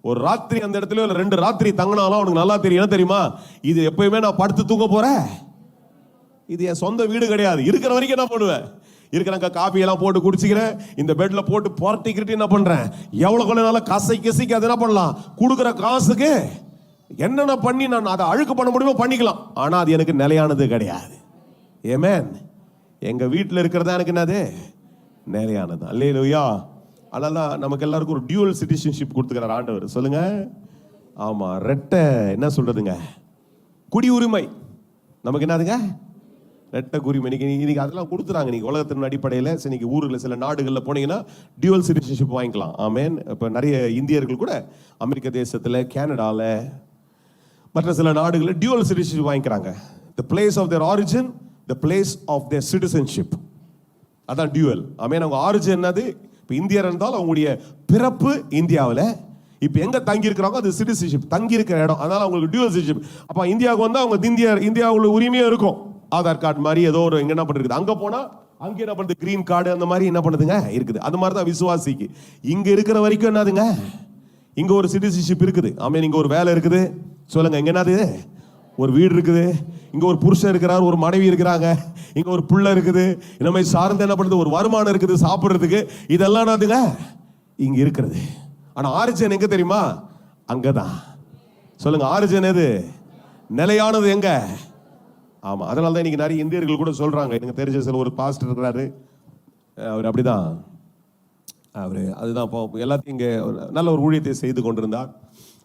ஒரு ராத்திரி அந்த இடத்துல 2 ராத்திரி தங்கினாலும் அவனுக்கு நல்லா தெரியும். என்ன தெரியுமா? இது எப்பயுமே நான் படுத்து தூங்க போறேன், இது என் சொந்த வீடு கிடையாது. இருக்கிற வரைக்கும் என்ன பண்ணுவேன்? இருக்கிற காபி எல்லாம் போட்டு குடிச்சுக்கிறேன், இந்த பெட்ல போட்டு புரட்டிக்கிட்டு என்ன பண்றேன், எவ்வளவு கொஞ்ச நாள் கசைக்கு அது என்ன பண்ணலாம், கொடுக்குற காசுக்கு என்னென்ன பண்ணி நான் அதை அழுக்கு பண்ண முடியுமோ பண்ணிக்கலாம். ஆனா அது எனக்கு நிலையானது கிடையாது. ஆமென். எங்க வீட்டில் இருக்கிறதா எனக்கு என்னது? நிலையானது. அல்லேலூயா. அதனால நமக்கு எல்லாருக்கும் ஒரு டியூவல் சிட்டிசன்ஷிப் கொடுத்துக்கிறார் ஆண்டவர். சொல்லுங்க. ஆமா, ரெட்டை என்ன சொல்றதுங்க, குடியுரிமை. நமக்கு என்னதுங்க, ரெட்டை குடியுரிமை. இன்னைக்கு அதெல்லாம் கொடுத்துறாங்க. நீங்க உலகத்தின் அடிப்படையில் இன்னைக்கு ஊர்ல சில நாடுகளில் போனீங்கன்னா டியூவல் சிட்டிசன்ஷிப் வாங்கிக்கலாம். ஆமேன். இப்போ நிறைய இந்தியர்கள் கூட அமெரிக்க தேசத்தில், கனடால, மற்ற சில நாடுகளில் டியூவல் சிட்டிசன்ஷிப் வாங்கிக்கிறாங்க. the place of their origin, the place of their citizenship. அதான் டியூவல். ஆமேன். அவங்க ஆரிஜின் என்னது, இப்போ இந்தியர் இருந்தாலும் அவங்களுடைய பிறப்பு இந்தியாவில், இப்போ எங்க தங்கி இருக்கிறாங்க அது சிட்டிசன்ஷிப், தங்கி இருக்கிற இடம். அதனால அவங்களுக்கு டியூவல் சிட்டிசன்ஷிப். அப்போ இந்தியாவுக்கு வந்து அவங்க இந்தியாவுல உரிமையும் இருக்கும். ஆதார் கார்டு மாதிரி ஏதோ ஒரு எங்க என்ன பண்ணிருக்குது, அங்க போனா அங்க என்ன பண்ணுது, கிரீன் கார்டு அந்த மாதிரி என்ன பண்ணுதுங்க இருக்குது. அது மாதிரி தான் விசுவாசிக்கு இங்க இருக்கிற வரைக்கும் என்னதுங்க, இங்க ஒரு சிட்டிசன்ஷிப் இருக்குது. ஆமேன். இங்க ஒரு வேலை இருக்குது. சொல்லுங்க, இங்க என்னது, ஒரு வீடு இருக்குது. இங்க ஒரு புருஷன் இருக்கிறார், ஒரு மனைவி இருக்கிறாங்க, இங்க ஒரு புள்ள இருக்குது. இந்த மாதிரி சார்ந்து என்ன பண்ணுது, ஒரு வருமானம் இருக்குது சாப்பிடுறதுக்கு. இதெல்லாம் என்னதுங்க, இங்க இருக்கிறது. ஆனா ஆரிஜின் எங்க தெரியுமா, அங்கதான். சொல்லுங்க, ஆரிஜின் எது, நிலையானது எங்க. ஆமா, அதனால தான் இன்னைக்கு நிறைய இந்தியர்கள் கூட சொல்றாங்க. எனக்கு தெரிஞ்ச சில ஒரு பாஸ்டர் இருக்கிறாரு, அவர் அப்படிதான், அவரு அதுதான் எல்லாத்தையும் இங்க நல்ல ஒரு ஊழியத்தை செய்து கொண்டிருந்தார்.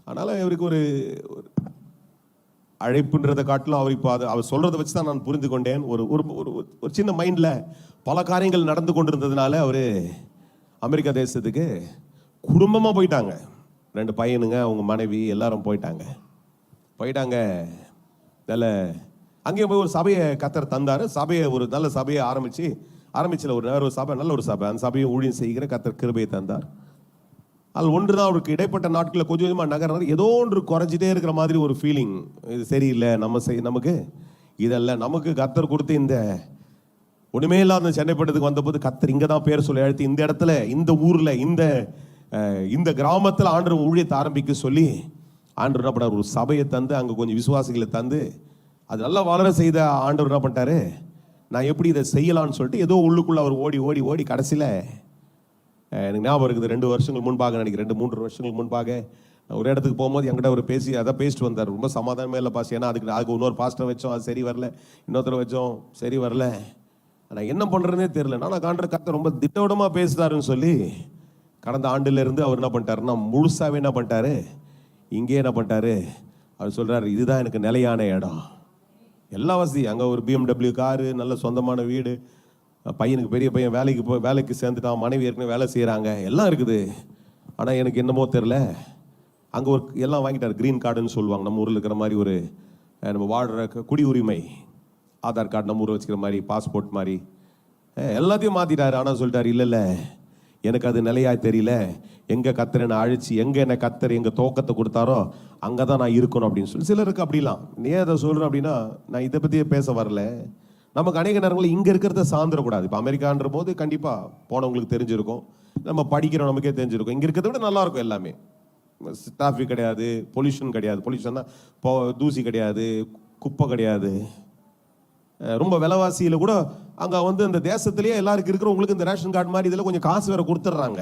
அதனால இவருக்கு ஒரு அழைப்புன்றதை காட்டிலும் அவர் இப்போ அவர் சொல்றதை வச்சு தான் நான் புரிந்து கொண்டேன். ஒரு ஒரு சின்ன மைண்ட்ல பல காரியங்கள் நடந்து கொண்டிருந்ததுனால அவர் அமெரிக்கா தேசத்துக்கு குடும்பமா போயிட்டாங்க. 2 பையனுங்க, அவங்க மனைவி எல்லாரும் போயிட்டாங்க. அங்கேயும் போய் ஒரு சபையை கத்தர் தந்தாரு. சபையை ஒரு நல்ல சபையை ஆரம்பிச்சுல ஒரு சபை, நல்ல ஒரு சபை. அந்த சபையை ஊழியம் செய்கிற கத்தர் கிருபையை தந்தார். அது ஒன்று தான் அவருக்கு இடைப்பட்ட நாட்களில் கொஞ்சம் கொஞ்சமாக நகர்னார். ஏதோ ஒன்று குறைஞ்சிட்டே இருக்கிற மாதிரி ஒரு ஃபீலிங். இது சரியில்லை, நமக்கு இதெல்லாம் நமக்கு கத்தர் கொடுத்து இந்த ஒன்றுமே இல்லாத சென்னைப்பட்டதுக்கு வந்தபோது கத்தர் இங்கே தான் பேர் சொல்லி அழைத்து இந்த இடத்துல, இந்த ஊரில், இந்த கிராமத்தில் ஆண்டவர் ஊழியத்தை ஆரம்பிக்க சொல்லி ஆண்டவர் என்ன பண்ணார், ஒரு சபையை தந்து அங்கே கொஞ்சம் விசுவாசிகளை தந்து அது நல்லா வளர செய்த ஆண்டவர் என்ன பண்ணிட்டாரு, நான் எப்படி இதை செய்யலான்னு சொல்லிட்டு ஏதோ உள்ளுக்குள்ள அவர் ஓடி கடைசியில் எனக்கு ஞாபகம் இருக்குது, 2 வருஷங்கள் முன்பாக நினைக்கிறேன், 2-3 வருஷங்கள் முன்பாக ஒரு இடத்துக்கு போகும்போது என்கிட்ட அவர் பேசிட்டு வந்தார். ரொம்ப சமாதானமே இல்லை பாஸ். ஏன்னா அதுக்கு இன்னொரு பாஸ்டர் வச்சோம், அது சரி வரல, இன்னொருத்தர் வச்சோம், சரி வரல. ஆனால் என்ன பண்ணுறதுனே தெரியல. நான் காண்ற கத்தை ரொம்ப திட்டவட்டமாக பேசுதாருன்னு சொல்லி கடந்த ஆண்டுலேருந்து அவர் என்ன பண்ணிட்டாருன்னா முழுசாகவே என்ன பண்ணிட்டாரு, இங்கே என்ன பண்ணிட்டாரு, அவர் சொல்கிறாரு, இதுதான் எனக்கு நிலையான இடம். எல்லா வசதி, அங்கே ஒரு BMW காரு, நல்ல சொந்தமான வீடு, பையனுக்கு பெரிய பையன் வேலைக்கு சேர்ந்துட்டான், மனைவி ஏற்கனவே வேலை செய்கிறாங்க, எல்லாம் இருக்குது. ஆனால் எனக்கு என்னமோ தெரில, அங்கே ஒரு எல்லாம் வாங்கிட்டார். க்ரீன் கார்டுன்னு சொல்லுவாங்க, நம்ம ஊரில் இருக்கிற மாதிரி ஒரு நம்ம வாழ்கிற குடியுரிமை, ஆதார் கார்டு நம்ம ஊரில் வச்சுக்கிற மாதிரி, பாஸ்போர்ட் மாதிரி எல்லாத்தையும் மாற்றிட்டாரு. ஆனால் சொல்லிட்டார், இல்லை எனக்கு அது நிலையாக தெரியல, எங்கே கத்தர் என்னை அழிச்சு, எங்கே என்னை கத்தர் எங்கள் தோக்கத்தை கொடுத்தாரோ அங்கே தான் நான் இருக்கணும் அப்படின்னு சொல்லி சிலருக்கு அப்படிலாம். நீ அதை சொல்கிறேன் அப்படின்னா நான் இதை பற்றியே பேச வரல. நமக்கு அநேக நேரங்களில் இங்கே இருக்கிறத சார்ந்துடக்கூடாது. இப்போ அமெரிக்கான்ற போது கண்டிப்பாக போனவங்களுக்கு தெரிஞ்சிருக்கும், நம்ம படிக்கிறோம், நமக்கே தெரிஞ்சிருக்கும். இங்கே இருக்கிறத விட நல்லாயிருக்கும் எல்லாமே. டிராஃபிக் கிடையாது, பொல்யூஷன் கிடையாது, பொல்யூஷன்னா தூசி கிடையாது, குப்பை கிடையாது. ரொம்ப விலைவாசியில் கூட அங்கே வந்து அந்த தேசத்துலேயே எல்லாருக்கும் இருக்கிறவங்களுக்கு இந்த ரேஷன் கார்டு மாதிரி இதில் கொஞ்சம் காசு வேறு கொடுத்துட்றாங்க.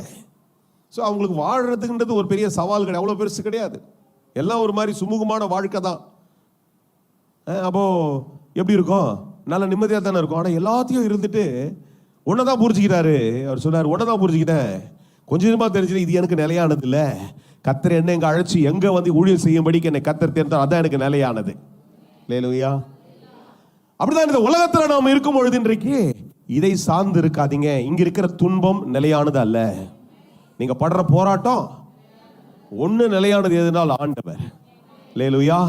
ஸோ அவங்களுக்கு வாழ்கிறதுக்குன்றது ஒரு பெரிய சவால் கிடையாது, அவ்வளோ பெருசு கிடையாது. எல்லாம் ஒரு மாதிரி சுமூகமான வாழ்க்கை தான். அப்போது எப்படி இருக்கும், நல்ல நிம்மதியாக தானே இருக்கும். ஆனால் எல்லாத்தையும் இருந்துட்டு ஒன்றை தான் புரிஞ்சுக்கிட்டாரு. அவர் சொன்னார், ஒன்றை தான் புரிஞ்சுக்கிட்டேன், கொஞ்சம் கொஞ்சமாக தெரிஞ்சுட்டு இது எனக்கு நிலையானது இல்லை. கத்தர் என்ன எங்கே அழைச்சி எங்கே வந்து ஊழியம் செய்யும்படிக்கு என்னை கத்தர் தேர்ந்தார், அதான் எனக்கு நிலையானது. அல்லேலூயா. அப்படிதான் இந்த உலகத்தில் நாம் இருக்கும் பொழுது இன்றைக்கு இதை சார்ந்து இருக்காதீங்க. இங்க இருக்கிற துன்பம் நிலையானது அல்ல. நீங்க படுற போராட்டம் ஒண்ணு நிலையானது எதுனால் ஆண்டவர். அல்லேலூயா.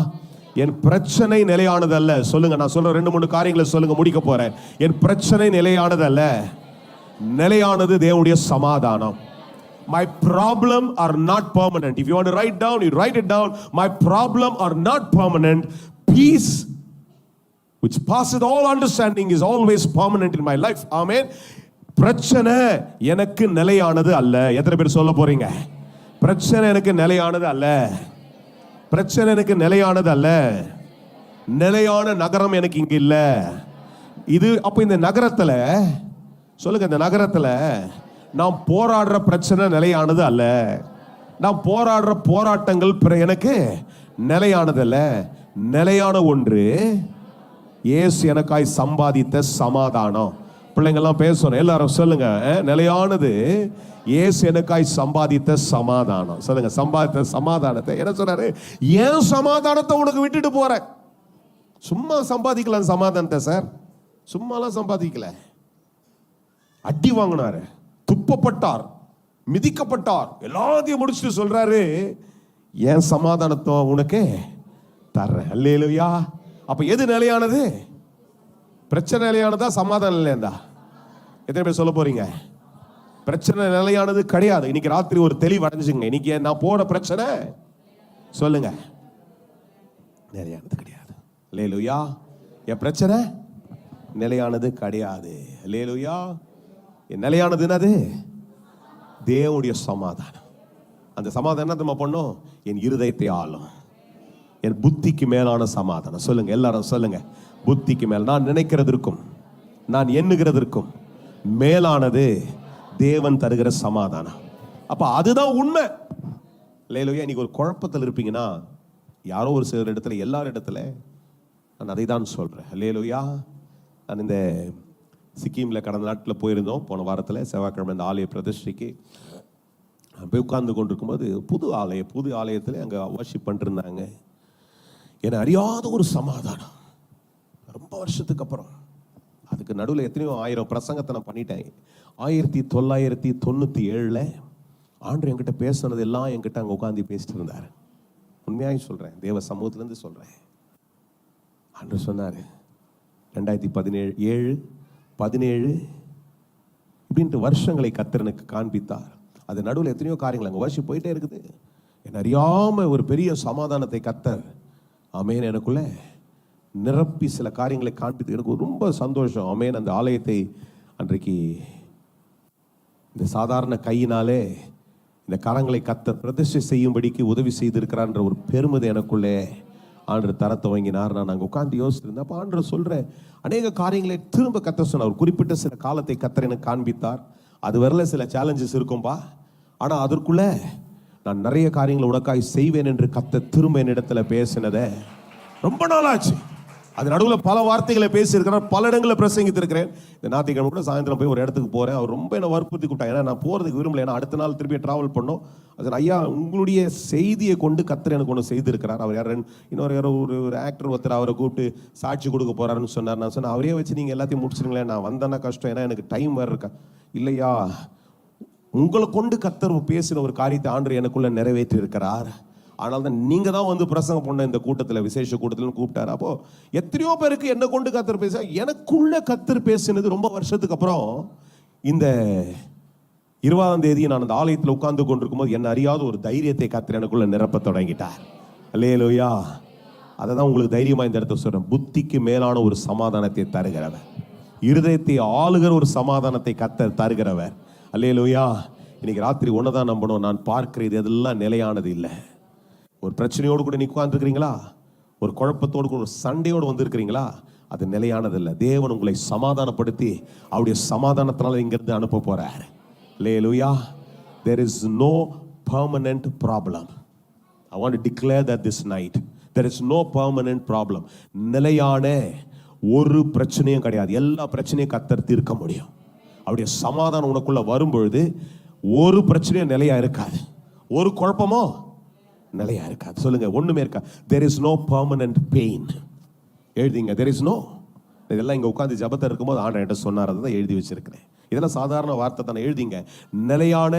என் பிரச்சனை நிலையானது அல்ல. சொல்லுங்க, நான் சொல்ற 2-3 காரியங்களை சொல்லுங்க, முடிக்க போறேன். என் பிரச்சனை நிலையானது அல்ல, நிலையானது தேவனுடைய சமாதானம். My problem are not permanent. If you want to write down, you write it down. My problem are not permanent. Peace which passeth all understanding is always permanent in my life. Amen. பிரச்சனை எனக்கு நிலையானது அல்ல. எத்தனை பேர் சொல்ல போறீங்க, பிரச்சனை எனக்கு நிலையானது அல்ல, பிரச்சனை எனக்கு நிலையானது அல்ல, நிலையான நகரம் எனக்கு இங்க இல்ல. இது அப்ப இந்த நகரத்துல சொல்லுங்க, இந்த நகரத்துல நாம் போராடுற பிரச்சனை நிலையானது அல்ல, நாம் போராடுற போராட்டங்கள் எனக்கு நிலையானது அல்ல. நிலையான ஒன்று இயேசு எனக்காய் சம்பாதித்த சமாதானம். பிள்ளைங்கெல்லாம் பேசணும், எல்லாரும் சொல்லுங்க. நிலையானது இயேசு எனக்காய் சம்பாதித்த சமாதானம். சொல்லுங்க, சம்பாதித்த சமாதானத்தை. என்ன சொல்றாரு? ஏன் சமாதானத்தை உனக்கு விட்டுட்டு போற? சும்மா சம்பாதிக்கலாம் சமாதானத்தை சார், சும்மாலாம் சம்பாதிக்கல. அடி வாங்கினாரு, துப்பப்பட்டார், மிதிக்கப்பட்டார், எல்லாத்தையும் முடிச்சுட்டு சொல்றாரு, என் சமாதானத்தை உனக்கு தர்றேன். அல்லேலூயா. அப்ப எது நிலையானது? பிரச்சனை நிலையானதா, சமாதானம் நிலையானதா? எத்தனை பேர் சொல்ல போறீங்க? பிரச்சனை நிலையானது கிடையாது. இன்னைக்கு ராத்திரி ஒரு தெளிவு அடைஞ்சுங்க. இன்னைக்கு நான் போற பிரச்சனை சொல்லுங்க நிலையானது கிடையாது. அல்லேலூயா. என் பிரச்சனை நிலையானது கிடையாது. அல்லேலூயா. என் நிலையானது என்னது? தேவனுடைய சமாதானம். அந்த சமாதானம் என்ன பண்ணும்? என் இருதயத்தை ஆளும். என் புத்திக்கு மேலான சமாதானம். சொல்லுங்க, எல்லாரும் சொல்லுங்க. புத்திக்கு மேல், நான் நினைக்கிறதற்கும் நான் எண்ணுகிறதற்கும் மேலானது தேவன் தருகிற சமாதானம். அப்ப அதுதான் உண்மை. இல்லையா? இன்னைக்கு ஒரு குழப்பத்தில் இருப்பீங்கன்னா, யாரோ ஒரு சில இடத்துல, எல்லார் இடத்துல நான் அதை தான் சொல்றேன். இல்லையா? நான் இந்த சிக்கிமில் கடந்த நாட்டில் போயிருந்தோம். போன வாரத்தில் செவ்வாய்க்கிழமை இந்த ஆலய பிரதிஷ்டைக்கு போய் உட்கார்ந்து கொண்டிருக்கும்போது புது ஆலயத்தில் அங்கே வர்ஷிப் பண்ணிருந்தாங்க. என்னை அறியாத ஒரு சமாதானம். ரொம்ப வருஷத்துக்கு அப்புறம், அதுக்கு நடுவில் எத்தனையோ 1000 பிரசங்கத்தை நான் பண்ணிட்டேன். 1997 ஆண்டு என்கிட்ட பேசுனது எல்லாம் என்கிட்ட அங்கே உட்காந்து பேசிட்டு இருந்தார். உண்மையாக சொல்கிறேன், தேவ சமூகத்திலேருந்து சொல்கிறேன். ஆண்டு சொன்னார், 2017 17 இப்படின்ட்டு வருஷங்களை கர்த்தருக்கு காண்பித்தார். அது நடுவில் எத்தனையோ காரியங்கள் அங்கே வருஷம் போயிட்டே இருக்குது. என்ன அறியாமல் ஒரு பெரிய சமாதானத்தை கர்த்தர் ஆமென் எனக்குள்ள நிரப்பி சில காரியங்களை காண்பித்து எனக்கு ரொம்ப சந்தோஷம். ஆமென். அந்த ஆலயத்தை அன்றைக்கு இந்த சாதாரண கையினாலே இந்த கரங்களை கர்த்தர் பிரதிஷ்டை செய்யும்படிக்கு உதவி செய்திருக்கிறான்ற ஒரு பெருமிதம் எனக்குள்ளே ஆண்டவர் தர துவங்கினார். நான் அங்கே உட்காந்து யோசிச்சிருந்தேன். அப்போ ஆண்டவர் சொல்கிறேன், அநேக காரியங்களை திரும்ப கர்த்தர் சொன்னார். ஒரு குறிப்பிட்ட சில காலத்தை கர்த்தர் எனக்கு காண்பித்தார். அது வரல, சில சேலஞ்சஸ் இருக்கும்பா, ஆனால் அதற்குள்ளே நான் நிறைய காரியங்களை உனக்காய் செய்வேன் என்று கர்த்தர் திரும்ப என்னிடத்துல பேசினதை ரொம்ப நாளாச்சு. அது நடுவில் பல வார்த்தைகளை பேசியிருக்கிறேன், பல இடங்களில் பிரசங்கித்திருக்கிறேன். இந்த ஞாயிற்றுக்கிழமை கூட சாயந்தரம் போய் ஒரு இடத்துக்கு போகிறேன். அவர் ரொம்ப என்னை வற்புறுத்தி கூப்பிட்டாங்க. ஏன்னா நான் போகிறதுக்கு விரும்பல, ஏன்னா அடுத்த நாள் திருப்பி ட்ராவல் பண்ணோம். அது ஐயா, உங்களுடைய செய்தியை கொண்டு கர்த்தர் எனக்கு ஒன்று செய்திருக்கிறார். அவர் யார், யாரோ ஒரு ஆக்டர் ஒருத்தர் அவரை கூப்பிட்டு சாட்சி கொடுக்க போகிறாருன்னு சொன்னார். நான் சொன்னேன், அவரே வச்சு நீங்கள் எல்லாத்தையும் முடிச்சிருங்களேன், நான் வந்தேன்னா கஷ்டம், ஏன்னா எனக்கு டைம் வேறு இருக்கா. இல்லையா, உங்களை கொண்டு கர்த்தர் பேசின ஒரு காரியத்தை ஆண்டவர் எனக்குள்ள நிறைவேற்றி இருக்கிறார். ஆனால் தான் நீங்கள் தான் வந்து பிரசங்கம் பண்ண இந்த கூட்டத்தில், விசேஷ கூட்டத்தில் கூப்பிட்டார். அப்போ எத்தனையோ பேருக்கு என்ன கொண்டு கர்த்தர் பேச, எனக்குள்ள கர்த்தர் பேசினது ரொம்ப வருஷத்துக்கு அப்புறம் இந்த 20ஆம் தேதி நான் அந்த ஆலயத்தில் உட்கார்ந்து கொண்டிருக்கும் போது என்ன அறியாத ஒரு தைரியத்தை கர்த்தர் எனக்குள்ள நிரப்ப தொடங்கிட்டார். அல்லேலூயா. அதை தான் உங்களுக்கு தைரியமாக இந்த இடத்துல சொல்கிறேன். புத்திக்கு மேலான ஒரு சமாதானத்தை தருகிறவர், இருதயத்தை ஆளுகிற ஒரு சமாதானத்தை கர்த்தர் தருகிறவர். அல்லேலூயா. இன்னைக்கு ராத்திரி ஒன்று தான் நம்பணும், நான் பார்க்கிறது அதெல்லாம் நிலையானது இல்லை. ஒரு பிரச்சனையோடு கூட நீ உட்கார்ந்துருக்கிறீங்களா, ஒரு குழப்பத்தோடு கூட, ஒரு சண்டையோடு வந்திருக்கிறீங்களா, அது நிலையானது இல்லை. தேவன் உங்களை சமாதானப்படுத்தி அவருடைய சமாதானத்தினால இங்கிருந்து அனுப்ப போறார். அல்லேலூயா. There is no permanent problem. I want to declare that this night. There is no permanent problem. நிலையான ஒரு பிரச்சனையும் கிடையாது. எல்லா பிரச்சனையும் கர்த்தர் தீர்க்க முடியும். அவருடைய சமாதானம் உனக்குள்ள வரும்பொழுது ஒரு பிரச்சனையும் நிலையா இருக்காது, ஒரு குழப்பமோ நிலையா இருக்காது. சொல்லுங்க, ஒண்ணுமே இருக்கா. There is no permanent pain. எழுதிங்க, there is no. இதெல்லாம் இங்க உட்கார்ந்து ஜபத்தை இருக்கும்போது ஆண்டவர் என்கிட்ட சொன்னார், அதை தான் எழுதி வச்சிருக்கிறேன். இதெல்லாம் சாதாரண வார்த்தை தானே. எழுதிங்க, நிலையான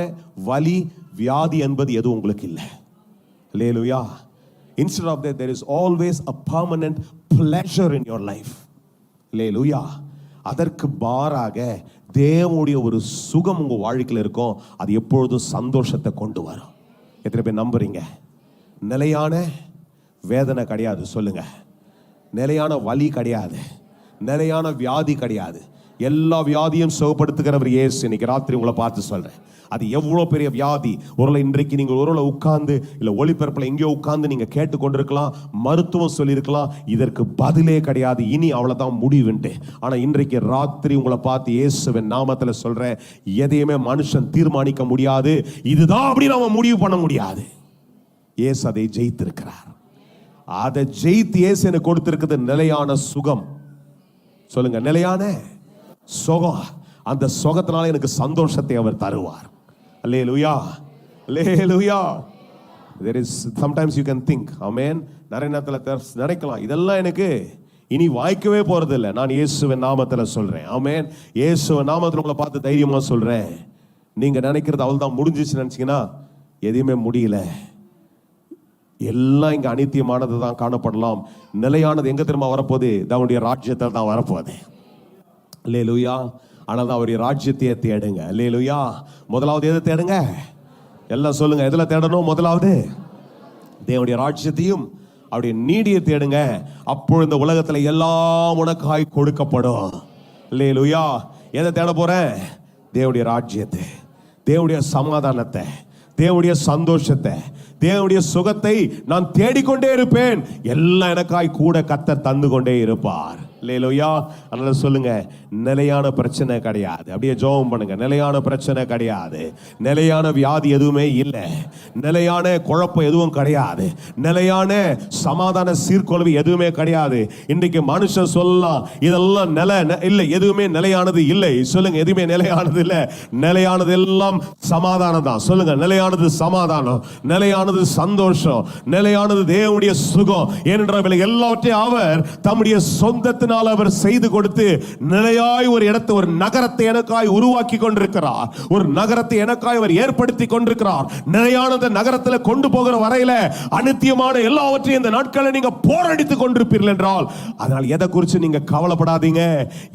வலி வியாதி என்பது எதுவும் உங்களுக்கு இல்லை. அல்லேலூயா. Instead of that, there is always a permanent pleasure in your life. அல்லேலூயா. அதற்கு மாறாக தேவனுடைய ஒரு சுகம் உங்க வாழ்க்கையில் இருக்கும். அது எப்பொழுதும் சந்தோஷத்தை கொண்டு வரும். எத்தனை பேர் நம்புறீங்க? நிலையான வேதனை கிடையாது. சொல்லுங்க, நிலையான வலி கிடையாது, நிலையான வியாதி கிடையாது. எல்லா வியாதியும் சுகப்படுத்துகிறவர் இயேசு. இன்னைக்கு ராத்திரி உங்களை பார்த்து சொல்றேன், அது எவ்வளோ பெரிய வியாதி. ஒருவேளை இன்றைக்கு நீங்கள் ஒருவேளை உட்கார்ந்து இல்லை ஒளிபரப்பில் எங்கேயோ உட்கார்ந்து நீங்கள் கேட்டுக்கொண்டிருக்கலாம், மருத்துவம் சொல்லியிருக்கலாம், இதற்கு பதிலே கிடையாது, இனி அவ்வளோதான் முடிவுன்ட்டு. ஆனால் இன்றைக்கு ராத்திரி உங்களை பார்த்து இயேசுவின் நாமத்தில் சொல்கிறேன், எதையுமே மனுஷன் தீர்மானிக்க முடியாது, இதுதான் அப்படின்னு அவன் முடிவு பண்ண முடியாது. இயேசு அதை ஜெயித்திருக்கிறார். அதை ஜெயித்து இயேசு எனக்கு கொடுத்திருக்கிறது நிலையான சுகம். சொல்லுங்க, நிலையான சுகம். அந்த சுகத்தினால எனக்கு சந்தோஷத்தை அவர் தருவார். அல்லேலூயா, அல்லேலூயா. There is sometimes you can think, amen, நிறைய நேரத்தில் நினைக்கலாம் இதெல்லாம் எனக்கு இனி வாய்க்கவே போறது இல்லை. நான் இயேசுவின் நாமத்துல சொல்றேன், ஆமென். இயேசுவின் நாமத்துல உங்களை பார்த்து தைரியமா சொல்றேன். நீங்க நினைக்கிறது அவள் தான் முடிஞ்சிச்சு நினைச்சீங்கன்னா எதையுமே முடியல. எல்லாம் இங்க அனித்தியமானது தான் காணப்படலாம். நிலையானது எங்க திரும்ப வரப்போகுது? அவனுடைய ராஜ்யத்தில் தான் வரப்போகுது. அல்லேலூயா. ஆனால் அவருடைய ராஜ்யத்தையே தேடுங்க. அல்லேலூயா. முதலாவது எதை தேடுங்க? எல்லாம் சொல்லுங்க, எதுல தேடணும்? முதலாவது தேவனுடைய ராஜ்யத்தையும் அவருடைய நீதியை தேடுங்க. அப்பொழுது இந்த உலகத்துல எல்லாம் உனக்காய் கொடுக்கப்படும். அல்லேலூயா. எதை தேட போறேன்? தேவனுடைய ராஜ்யத்தை, தேவனுடைய சமாதானத்தை, தேவனுடைய சந்தோஷத்தை, தேவனுடைய சுகத்தை நான் தேடிக்கொண்டே இருப்பேன். எல்லாம் எனக்காய் கூட கர்த்தர் தந்து கொண்டே இருப்பார். அல்லேலூயா. அதனால சொல்லுங்க, நிலையான பிரச்சனை கிடையாது. அப்படியே ஜெபம் பண்ணுங்க. நிலையான பிரச்சனை கிடையாது. நிலையான வியாதி எதுவுமே இல்லை. நிலையான குழப்பம் எதுவும் கிடையாது. நிலையான சமாதான சீர்குலைவு எதுவுமே கிடையாது. இன்றைக்கு மனுஷன் சொல்லலாம் இதெல்லாம் இல்லை, எதுவுமே நிலையானது இல்லை. சொல்லுங்க, எதுவுமே நிலையானது இல்லை. நிலையானது எல்லாம் சமாதானம் தான். சொல்லுங்க, நிலையானது சமாதானம், நிலையானது சந்தோஷம், நிலையானது தேவனுடைய சுகம். ஏனென்றால் எல்லாவற்றையும் அவர் தம்முடைய சொந்தத்தினால் அவர் செய்து கொடுத்து நிலையாய் ஒரு இடத்தை, ஒரு நகரத்தை எனக்காய் உருவாக்கி கொண்டிருக்கிறார். ஒரு நகரத்தை எனக்காய் அவர் ஏற்படுத்தி கொண்டிருக்கிறார். நிலையானது நகரத்தில் கொண்டு போகிற வரையில அநித்தியமான எல்லாவற்றையும் இந்த நாட்களில் நீங்க போராடித்துக் கொண்டிருப்பீர்கள் என்றால், அதனால் எதை குறித்து நீங்க கவலைப்படாதீங்க.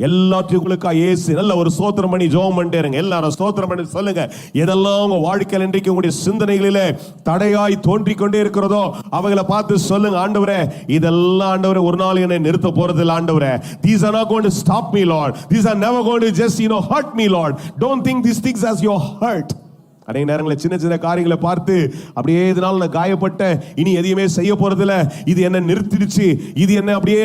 எல்லாத்தையும் உங்களுக்காக இயேசு நல்ல ஒரு ஸ்தோத்திரம் பண்ணி ஜெபம் பண்ணிட்டே இருங்க. எல்லாரும் ஸ்தோத்திரம் பண்ணி சொல்லுங்க, எதெல்லாம் உங்க வாழ்க்கையில் இன்றைக்கு உங்களுடைய சிந்தனைகளிலே தடையாய் தோன்றிக் கொண்டே இருக்கிறதோ அவைகளை பார்த்து சொல்லுங்க, ஆண்டவரே இதெல்லாம் ஆண்டவரே ஒரு நாள் என்னை நிறுத்த போறது இல்லை. ஆண்டவரே, these are not going to stop me, Lord. These are never going to just hurt me, Lord. Don't think these things as your hurt. அநேக நேரங்களில் சின்ன சின்ன காரியங்களை பார்த்து அப்படியே இதனால் நான் காயப்பட்ட, இனி எதையுமே செய்ய போறதில்ல, இது என்ன நிறுத்திடுச்சு, இது என்ன அப்படியே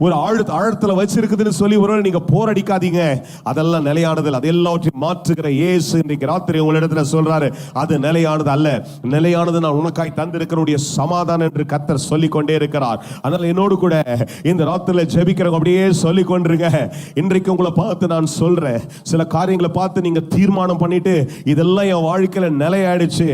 ஒரு ஆழத்துல வச்சிருக்குதுன்னு சொல்லி ஒரு நீங்க போராடிக்காதீங்க. அதெல்லாம் நிலையானது. அது எல்லாவற்றையும் மாற்றுகிற இயேசு இன்றைக்கு ராத்திரி உங்களிடத்துல சொல்றாரு, அது நிலையானது அல்ல. நிலையானது நான் உனக்காய் தந்திருக்கிற சமாதானம் என்று கர்த்தர் சொல்லிக் கொண்டே இருக்கிறார். அதனால என்னோடு கூட இந்த ராத்திரில ஜெபிக்கிறவங்க அப்படியே சொல்லிக் கொண்டிருங்க. இன்றைக்கு உங்களை பார்த்து நான் சொல்றேன், சில காரியங்களை பார்த்து நீங்க தீர்மானம் பண்ணிட்டு இதெல்லாம் என் வாழ்க்கையில நிலையாயிடுச்சு,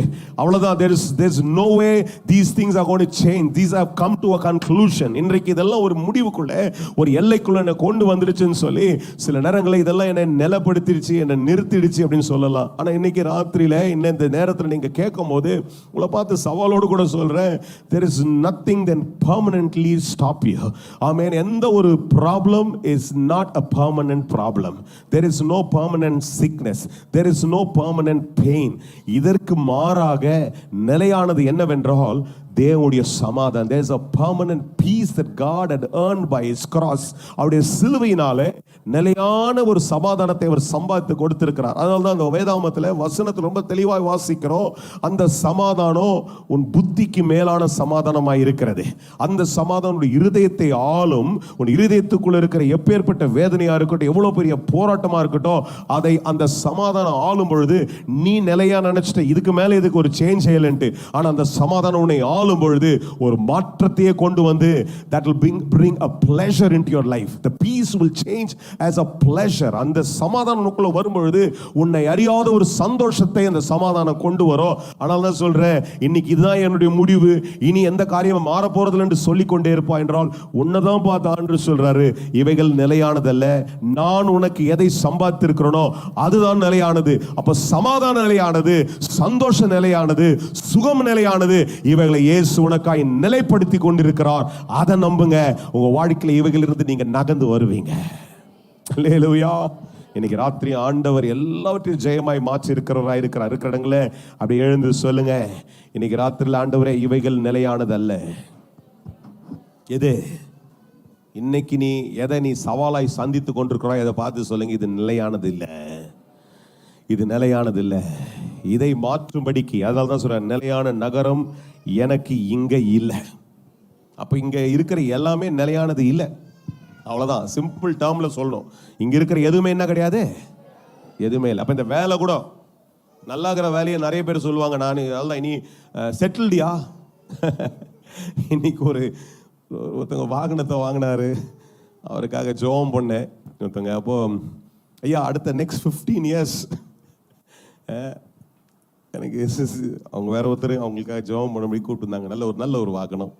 அவ்வளவுதான், there is no way these things are going to change, these have come to a conclusion. இன்றைக்கு இதெல்லாம் ஒரு முடிவுக்குள்ள, ஒரு எல்லைக்குள்ள என்ன கொண்டு வந்துருச்சுன்னு சொல்லி சில நேரங்களில் இதெல்லாம் என்ன நிலைப்படுத்திடுச்சு, என்ன நிறுத்திடுச்சு அப்படின்னு சொல்லலாம். ஆனா இன்னைக்கு ராத்திரியில இந்த நேரத்தில் நீங்க கேட்கும் போது உங்களை பார்த்து சவாலோடு கூட சொல்றேன், there is nothing that permanently stop you. ஆமென். எந்த ஒரு problem is not a permanent problem. There is no permanent sickness, there is no permanent pain. இதற்கு மாறாக நிலையானது என்னவென்றால் தேவனுடைய சமாதானம். There is a permanent peace that God had earned by his cross. அவருடைய சிலுவையினாலே நிலையான ஒரு சமாதானத்தை அவர் சம்பாதித்து கொடுத்திருக்கிறார். அதனால தான் அந்த வேதாகமத்தில் வசனத்தில் ரொம்ப தெளிவாய் வாசிக்கிறோம், அந்த சமாதானம் உன் புத்திக்கு மேலான சமாதானமாய் இருக்கிறது. அந்த சமாதானம் இருதயத்தை ஆளும். உன் இருதயத்துக்குள்ள இருக்கிற எப்பேற்பட்ட வேதனையா இருக்கட்டும், எவ்வளவு பெரிய போராட்டமா இருக்கட்டும், அதை அந்த சமாதானம் ஆளும் பொழுது நீ நிலையா நினைச்சிட்ட இதுக்கு மேல இதுக்கு ஒரு சேஞ்ச் செய்யலன்ட்டு, ஆனா அந்த சமாதானம் உன்னை ஆளும் பொழுது ஒரு மாற்றத்தையே கொண்டு வந்து that will bring a pleasure into your life. The peace will change as a pleasure. அந்த சமாதானம் உனக்குள்ள வரும் பொழுது உன்னை அறியாத ஒரு சந்தோஷத்தை அந்த சமாதானம் கொண்டு வரும். ஆனால் நான் சொல்றேன், இன்னைக்கு இதுதான் என்னுடைய முடிவு, இனி எந்த காரியமும் மாற போறதில்லை என்று சொல்லிக் கொண்டே இருப்பா என்றால் உன்னதான் பார்த்து ஆண்டு சொல்றாரு, இவைகள் நிலையானதல்ல, நான் உனக்கு எதை சம்பாதித்திருக்கிறேனோ அதுதான் நிலையானது. அப்ப சமாதான நிலையானது, சந்தோஷ நிலையானது, சுகம் நிலையானது. இவைகளை இயேசு உனக்காய் நிலைப்படுத்தி கொண்டிருக்கிறார். அதை நம்புங்க. உங்க வாழ்க்கையில இவைகளிலிருந்து நீங்க நகர்ந்து வருவீங்க. அல்லேலூயா. இன்னைக்கு ராத்திரி ஆண்டவர் எல்லாவற்றையும் ஜெயமாய் மாற்றி இருக்கிற இடங்கள அப்படி எழுந்து சொல்லுங்க, இன்னைக்கு ராத்திரியில் ஆண்டவரே இவைகள் நிலையானது அல்ல. எது இன்னைக்கு எதை சவாலாய் சந்தித்து கொண்டிருக்கிறாய் அதை பார்த்து சொல்லுங்க, இது நிலையானது இல்லை, இது நிலையானது இல்லை. இதை மாற்றும்படிக்கு, அதனால தான் சொல்றேன், நிலையான நகரம் எனக்கு இங்க இல்லை. அப்ப இங்க இருக்கிற எல்லாமே நிலையானது இல்லை, அவ்வளவுதான். சிம்பிள் டேர்ம்ல சொல்லணும், இங்க இருக்கிற எதுவுமே என்ன கிடையாது, எதுவுமே இல்லை. அப்ப இந்த வேலை கூட நல்லா இருக்கிற வேலையை நிறைய பேர் சொல்லுவாங்க, நான் அதெல்லாம் இனி செட்டில்டியா. இன்னைக்கு ஒருத்தங்க வாகனத்தை வாங்கினாரு, அவருக்காக ஜெபம் பண்ணேன். ஒருத்தங்க அப்போ ஐயா அடுத்த நெக்ஸ்ட் 15 இயர்ஸ் எனக்கு அவங்க வேற ஒருத்தர் அவங்களுக்காக ஜெபம் பண்ணும்படி கூப்பிட்டுருந்தாங்க. நல்ல ஒரு வாகனம்,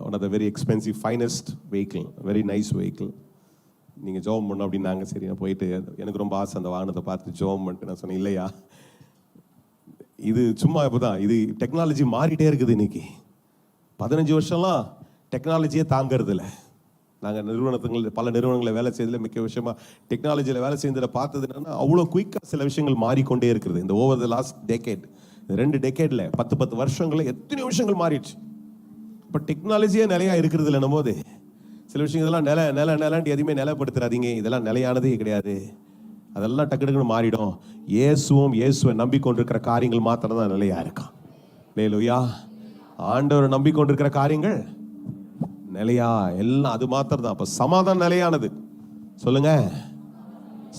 one of the very expensive finest vehicle, very nice vehicle. நீங்கள் ஜெபம் பண்ணணும் அப்படின்னாங்க. சரி, நான் போயிட்டு எனக்கு ரொம்ப ஆசை அந்த வாகனத்தை பார்த்து ஜெபம் பண்ணிட்டு நான் சொன்னேன், இல்லையா இது சும்மா இப்போதான், இது டெக்னாலஜி மாறிட்டே இருக்குது. இன்னைக்கு 15 வருஷம்லாம் டெக்னாலஜியே தாங்கிறது இல்லை. நாங்கள் பல நிறுவனங்களில் வேலை செய்ததில் மிக்க விஷயமா டெக்னாலஜியில் வேலை செய்ததில் பார்த்தது என்னன்னா, அவ்வளோ குயிக்காக சில விஷயங்கள் மாறிக்கொண்டே இருக்கிறது. இந்த ஓவர் த லாஸ்ட் டெக்கேட், 2 டெக்கேடில் 10 வருஷங்களில் எத்தனை விஷயங்கள் மாறிடுச்சு. இப்போ டெக்னாலஜியே நிலையா இருக்கிறது இல்லைன்னும் போது சில விஷயங்கள் இதெல்லாம் நிலன்ட்டு எதுவுமே நிலைப்படுத்துறாதீங்க. இதெல்லாம் நிலையானதே கிடையாது. அதெல்லாம் டக்குன்னு மாறிடும். இயேசுவை நம்பிக்கொண்டிருக்கிற காரியங்கள் மாத்திரம் தான் நிலையா இருக்கான். அல்லேலூயா. ஆண்டவரை நம்பிக்கொண்டிருக்கிற காரியங்கள் நிலையா, எல்லாம் அது மாத்திரம் தான். அப்ப சமாதானம் நிலையானது. சொல்லுங்க,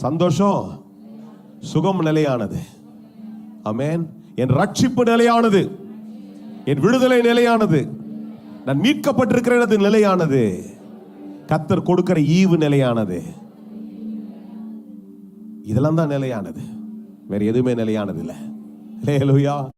சந்தோஷம் சுகம் நிலையானது. ஆமென். என் ரட்சிப்பு நிலையானது, என் விடுதலை நிலையானது, நான் மீட்கப்பட்டிருக்கிறது நிலையானது, கர்த்தர் கொடுக்கிற ஈவு நிலையானது. இதெல்லாம் தான் நிலையானது, வேற எதுவுமே நிலையானது இல்லை. அல்லேலூயா.